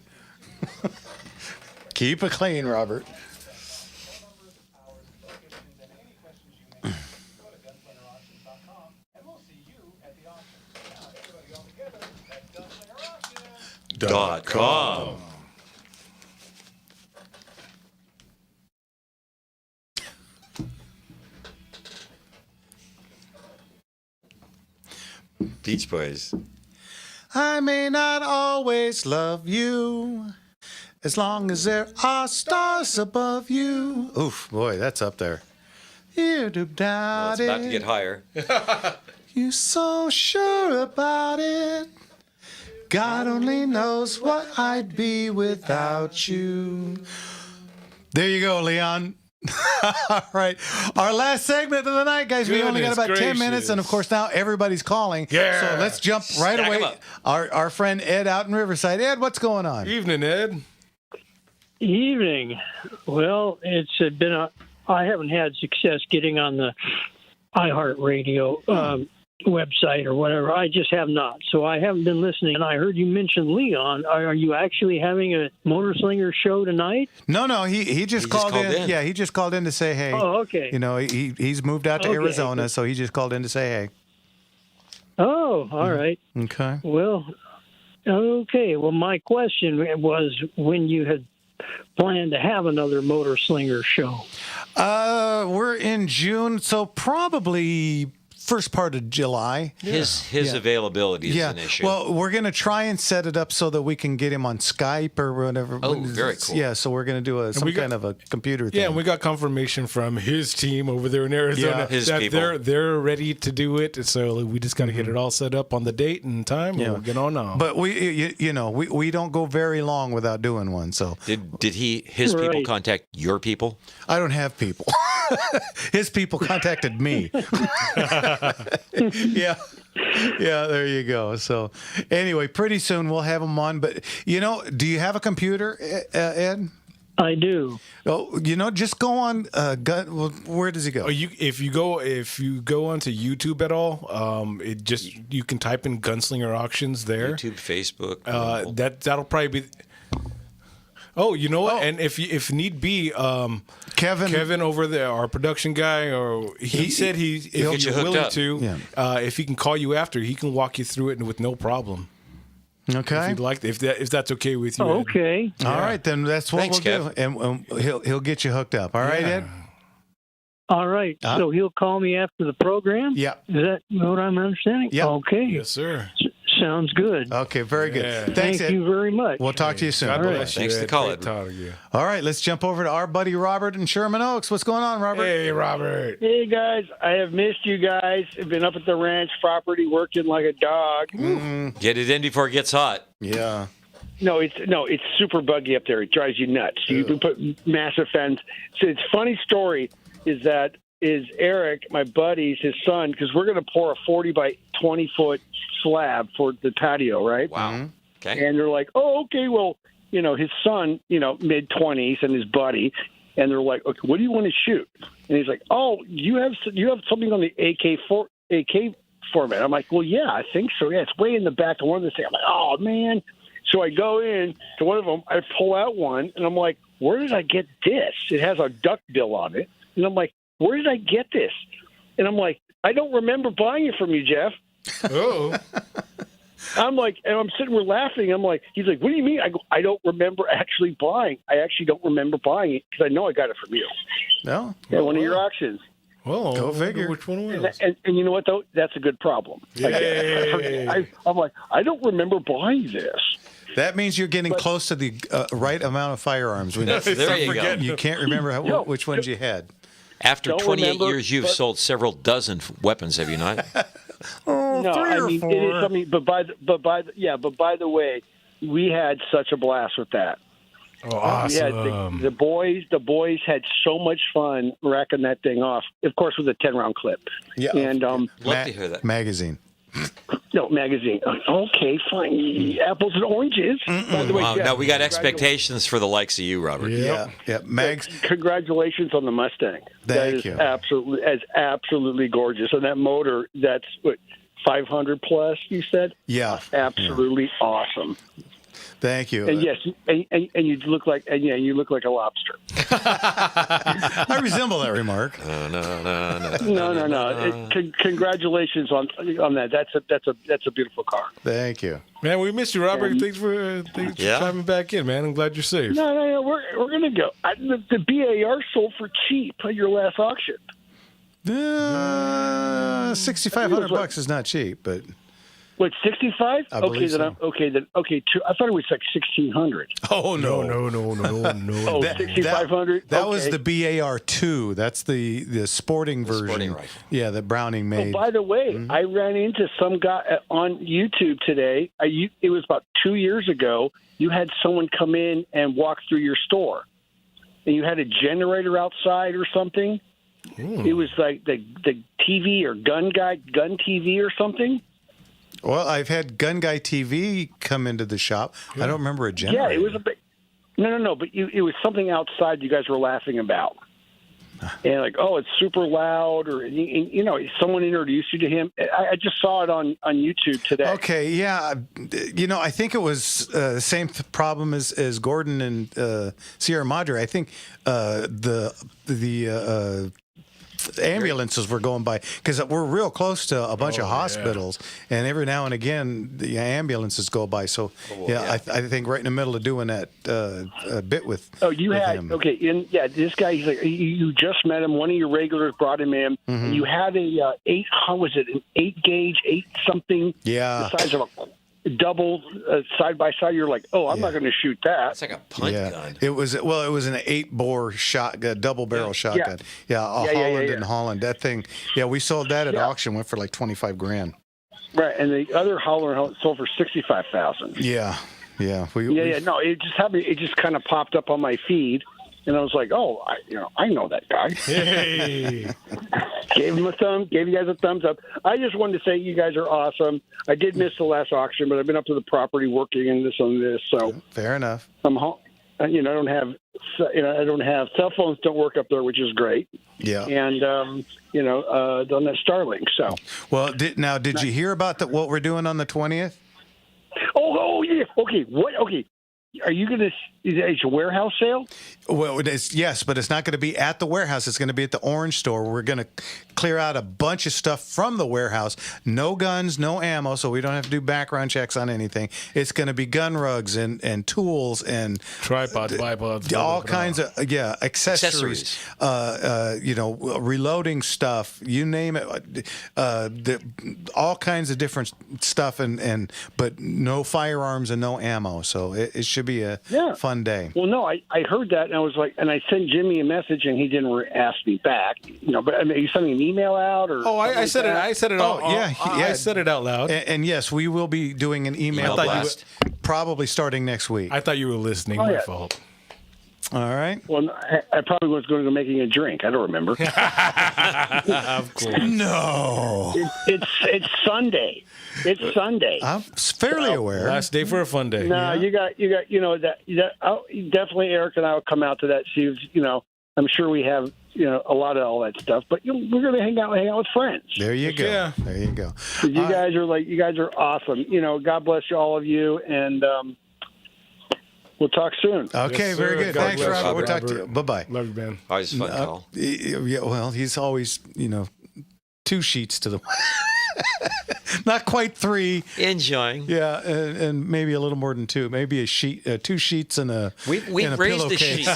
Keep it clean, Robert. .com. Beach Boys. I may not always love you, as long as there are stars above you. Oof, boy, that's up there. Well, it's about to get higher. You so sure about it. God only knows what I'd be without you. There you go, Leon. All right. Our last segment of the night, guys. We only got about 10 minutes. And, of course, now everybody's calling. Yeah. So let's jump right away. Our friend Ed out in Riverside. Ed, what's going on? Evening, Ed. Evening. Well, it's been I haven't had success getting on the iHeartRadio website or whatever. I just have not. So I haven't been listening. And I heard you mention Leon. Are you actually having a Motor Slinger show tonight? No. He just called in. Yeah, he just called in to say hey. Oh, okay. You know, he's moved out to Arizona, so he just called in to say hey. Oh, all right. Okay. Well, okay. Well, my question was when you had planned to have another Motor Slinger show. We're in June, so probably first part of July. His availability is an issue. Well, we're going to try and set it up so that we can get him on Skype or whatever. Oh, very cool. Yeah, so we're going to do some kind of a computer thing. Yeah, and we got confirmation from his team over there in Arizona that people. they're ready to do it. So we just got to get it all set up on the date and time, and we'll get on now. But we don't go very long without doing one. So did his people contact your people? I don't have people. His people contacted me. Yeah, there you go. So anyway, pretty soon we'll have them on. But, do you have a computer, Ed? I do. Oh, just go on. Where does he go? If you go onto YouTube at all, you can type in Gunslinger Auctions there. YouTube, Facebook. That'll probably be. Oh, you know what? And if need be, Kevin over there, our production guy, or he said if you're willing to, if he can call you after, he can walk you through it with no problem. Okay. If you'd like, if that's okay with you. Oh, okay. All right, then that's what Thanks, we'll do, and he'll get you hooked up. All right, Ed. All right. So he'll call me after the program? Yeah. Is that what I'm understanding? Yeah. Okay. Yes, sir. Sounds good. Okay, very good. Yeah. Thanks, Thank Ed. you very much. We'll talk to you soon. God bless you, Thanks Ed. for the call, Great Ed. talking to you. All right, let's jump over to our buddy Robert in Sherman Oaks. What's going on, Robert? Hey, Robert. Hey guys, I have missed you guys. I've been up at the ranch property working like a dog. Get it in before it gets hot. Yeah. No, it's super buggy up there. It drives you nuts. You can put massive fence. So it's funny story is Eric, my buddy's his son, because we're going to pour a 40 by 20 foot slab for the patio, right? Wow. Okay. And they're like, oh, okay, well, his son, mid 20s, and his buddy, and they're like, okay, what do you want to shoot? And he's like, oh, you have something on the AK format. I'm like, well, yeah, I think so. Yeah, it's way in the back of one of the things. I'm like, oh man. So I go in to one of them, I pull out one, and I'm like, where did I get this? It has a duck bill on it. And I'm like, where did I get this? And I'm like, I don't remember buying it from you, Jeff. Oh. I'm like, and I'm sitting, we're laughing. I'm like, he's like, what do you mean? I go, I don't remember actually buying. I actually don't remember buying it because I know I got it from you. No? At one of your auctions. Well, go figure. Which one was? And you know what, though? That's a good problem. I'm like, I don't remember buying this. That means you're getting close to the right amount of firearms. There you go. You can't remember which ones you had. After 28 years, you've sold several dozen weapons, have you not? No, I mean, it is something. But by the way, we had such a blast with that. Oh, awesome! The boys had so much fun racking that thing off. Of course, with a 10-round clip. Yeah, and love to hear that. Magazine. No, magazine. Okay, fine. Apples and oranges. By the way, Wow, now we got expectations for the likes of you, Robert. Yeah. Mags. Congratulations on the Mustang. Thank you. Absolutely gorgeous. And that motor, that's what, 500 plus, you said? Yeah. Absolutely awesome. Thank you. And yes, and you look like you look like a lobster. I resemble that remark. No. Congratulations on that. That's a beautiful car. Thank you, man. We missed you, Robert. Thanks for chiming back in, man. I'm glad you're safe. No. We're gonna go. The BAR sold for cheap at your last auction. $6,500 is not cheap, but. What, 65? Okay, so. I thought it was like 1,600. Oh no! Oh, 6,500. That was the BAR2. That's the sporting version. Sporting rifle. Yeah, that Browning made. Oh, by the way, I ran into some guy on YouTube today. It was about 2 years ago. You had someone come in and walk through your store, and you had a generator outside or something. It was like the TV or gun TV or something. Well, I've had Gun Guy TV come into the shop. I don't remember a generator. Yeah, it was a bit. No, but it was something outside you guys were laughing about. And like, oh, it's super loud, or someone introduced you to him. I just saw it on YouTube today. Okay, yeah, I think it was the same problem as Gordon and Sierra Madre. I think the ambulances were going by because we're real close to a bunch of hospitals, and every now and again the ambulances go by. So I think right in the middle of doing that bit with. Oh, you with had him. okay, this guy. He's like, you just met him. One of your regulars brought him in. Mm-hmm. You had an 8 gauge, 8 something. Yeah, the size of a double side by side. You're like, oh, I'm not going to shoot that. It's like a punt gun. It was an 8-bore shotgun, double barrel shotgun. Holland and Holland. That thing. Yeah, we sold that at auction. Went for like $25,000. Right, and the other Holler sold for $65,000. Yeah. No, it just happened. It just kind of popped up on my feed, and I was like, oh, I know that guy. Hey. Gave you guys a thumbs up. I just wanted to say you guys are awesome. I did miss the last auction, but I've been up to the property working and this, so fair enough. I'm home. I don't have cell phones don't work up there, which is great. Yeah. And on that Starlink. So. Well, did you hear about what we're doing on the 20th? Oh yeah. Okay. What? Okay. Are you gonna? it's a warehouse sale? Well, yes, but it's not going to be at the warehouse. It's going to be at the Orange Store. We're going to clear out a bunch of stuff from the warehouse. No guns, no ammo, so we don't have to do background checks on anything. It's going to be gun rugs and tools and tripods, bipods, all kinds of accessories. Reloading stuff. You name it. All kinds of different stuff, but no firearms and no ammo. So it should be a fun day. Well, no, I heard that, and I was like, and I sent Jimmy a message, and he didn't ask me back. But I mean, are you sending an email out or? Oh, I said it. I said it. I said it out loud. And yes, we will be doing an email blast probably starting next week. I thought you were listening. My fault. All right. Well, I probably was going to go making a drink. I don't remember. Of course. No. It's Sunday. It's Sunday. I'm fairly aware. Last day for a fun day. No, you got definitely Eric and I will come out to that. See, I'm sure we have a lot of all that stuff, but we're going to hang out with friends. There you go. Yeah. There you go. You guys are awesome. God bless all of you, and we'll talk soon. Okay, yes, very good. God Thanks, bless Robert. We'll talk to you. Bye-bye. Love you, man. Always fun call. Yeah, well, he's always, 2 sheets to the not quite 3. Enjoying. Yeah, and maybe a little more than 2. Maybe a sheet, 2 sheets and a We've raised a sheet.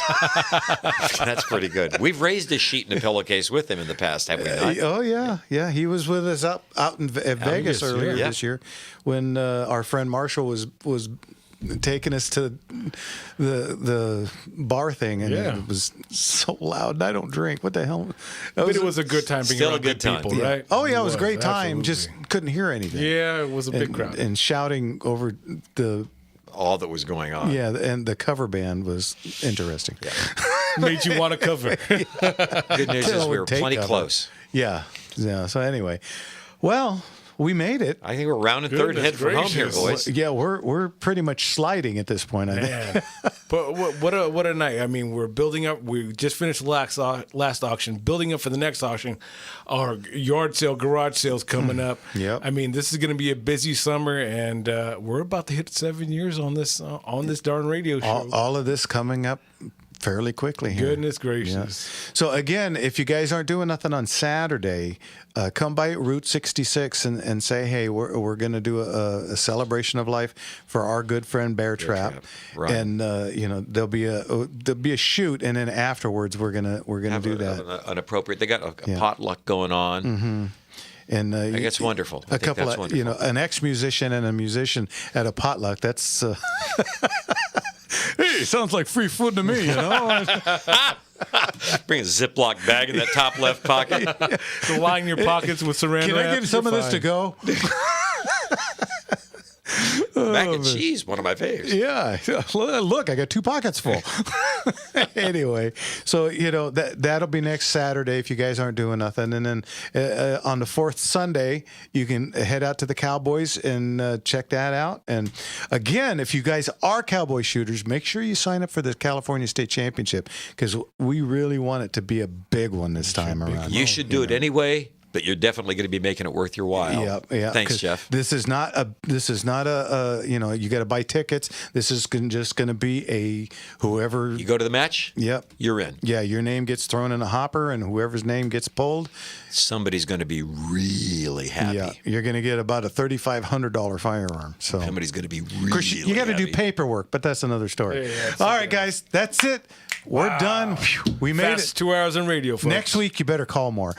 That's pretty good. We've raised a sheet and a pillowcase with him in the past, have we not? Oh yeah. He was with us out in Vegas earlier this year when our friend Marshall was taking us to the bar thing, and it was so loud. And I don't drink. What the hell? But it was a good time being still around a good time. people, right? Oh yeah, it was a great time. Just couldn't hear anything. Yeah, it was a big crowd. And shouting over all that was going on. Yeah, and the cover band was interesting. Yeah. Made you want to cover. Good news is we were plenty close. Yeah. So anyway, well, we made it. I think we're rounding third head for home here, boys. Yeah, we're pretty much sliding at this point. I think. But what a night! I mean, we're building up. We just finished the last auction, building up for the next auction. Our yard sale, garage sale's coming up. Yep. I mean, this is going to be a busy summer, and we're about to hit 7 years on this darn radio show. All of this coming up fairly quickly here. Goodness gracious. Yeah. So again, if you guys aren't doing nothing on Saturday, come by Route 66 and say, hey, we're going to do a celebration of life for our good friend Bear Trap. Right. And there'll be a shoot, and then afterwards we're gonna do that. An appropriate. They got a potluck going on. Mm-hmm. And I think it's wonderful. A couple of an ex-musician and a musician at a potluck. That's hey, sounds like free food to me, Bring a Ziploc bag in that top left pocket. Line your pockets with saran Can wrap. I get some of this to go? Mac and cheese, one of my faves. Yeah, look, I got 2 pockets full. Anyway, so that'll be next Saturday if you guys aren't doing nothing, and then on the 4th Sunday you can head out to the Cowboys and check that out. And again, if you guys are cowboy shooters, make sure you sign up for the California State Championship because we really want it to be a big one this time around. You should do it anyway. But you're definitely going to be making it worth your while. Yeah. Thanks, Jeff. This is not a you got to buy tickets. This is just going to be a whoever. You go to the match? Yep. You're in. Yeah, your name gets thrown in a hopper, and whoever's name gets pulled. Somebody's going to be really happy. Yeah, you're going to get about a $3,500 firearm. So somebody's going to be really Of course, you got to do paperwork, but that's another story. All right, guys, that's it. We're done. We made Fast it. 2 hours on radio, folks. Next week, you better call more.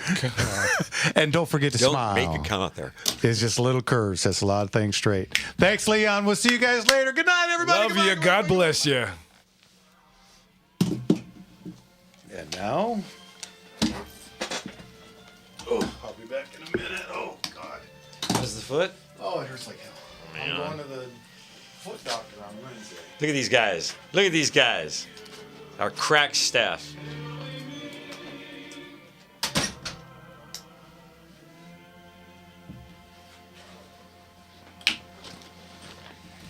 And don't forget to smile. Don't make it come out there. It's just little curves. That's a lot of things straight. Thanks, Leon. We'll see you guys later. Good night, everybody. Love you. God bless you. And now, I'll be back in a minute. Oh, God. How's the foot? Oh, it hurts like hell. I'm going to the foot doctor on Wednesday. Look at these guys. Look at these guys. Our crack staff.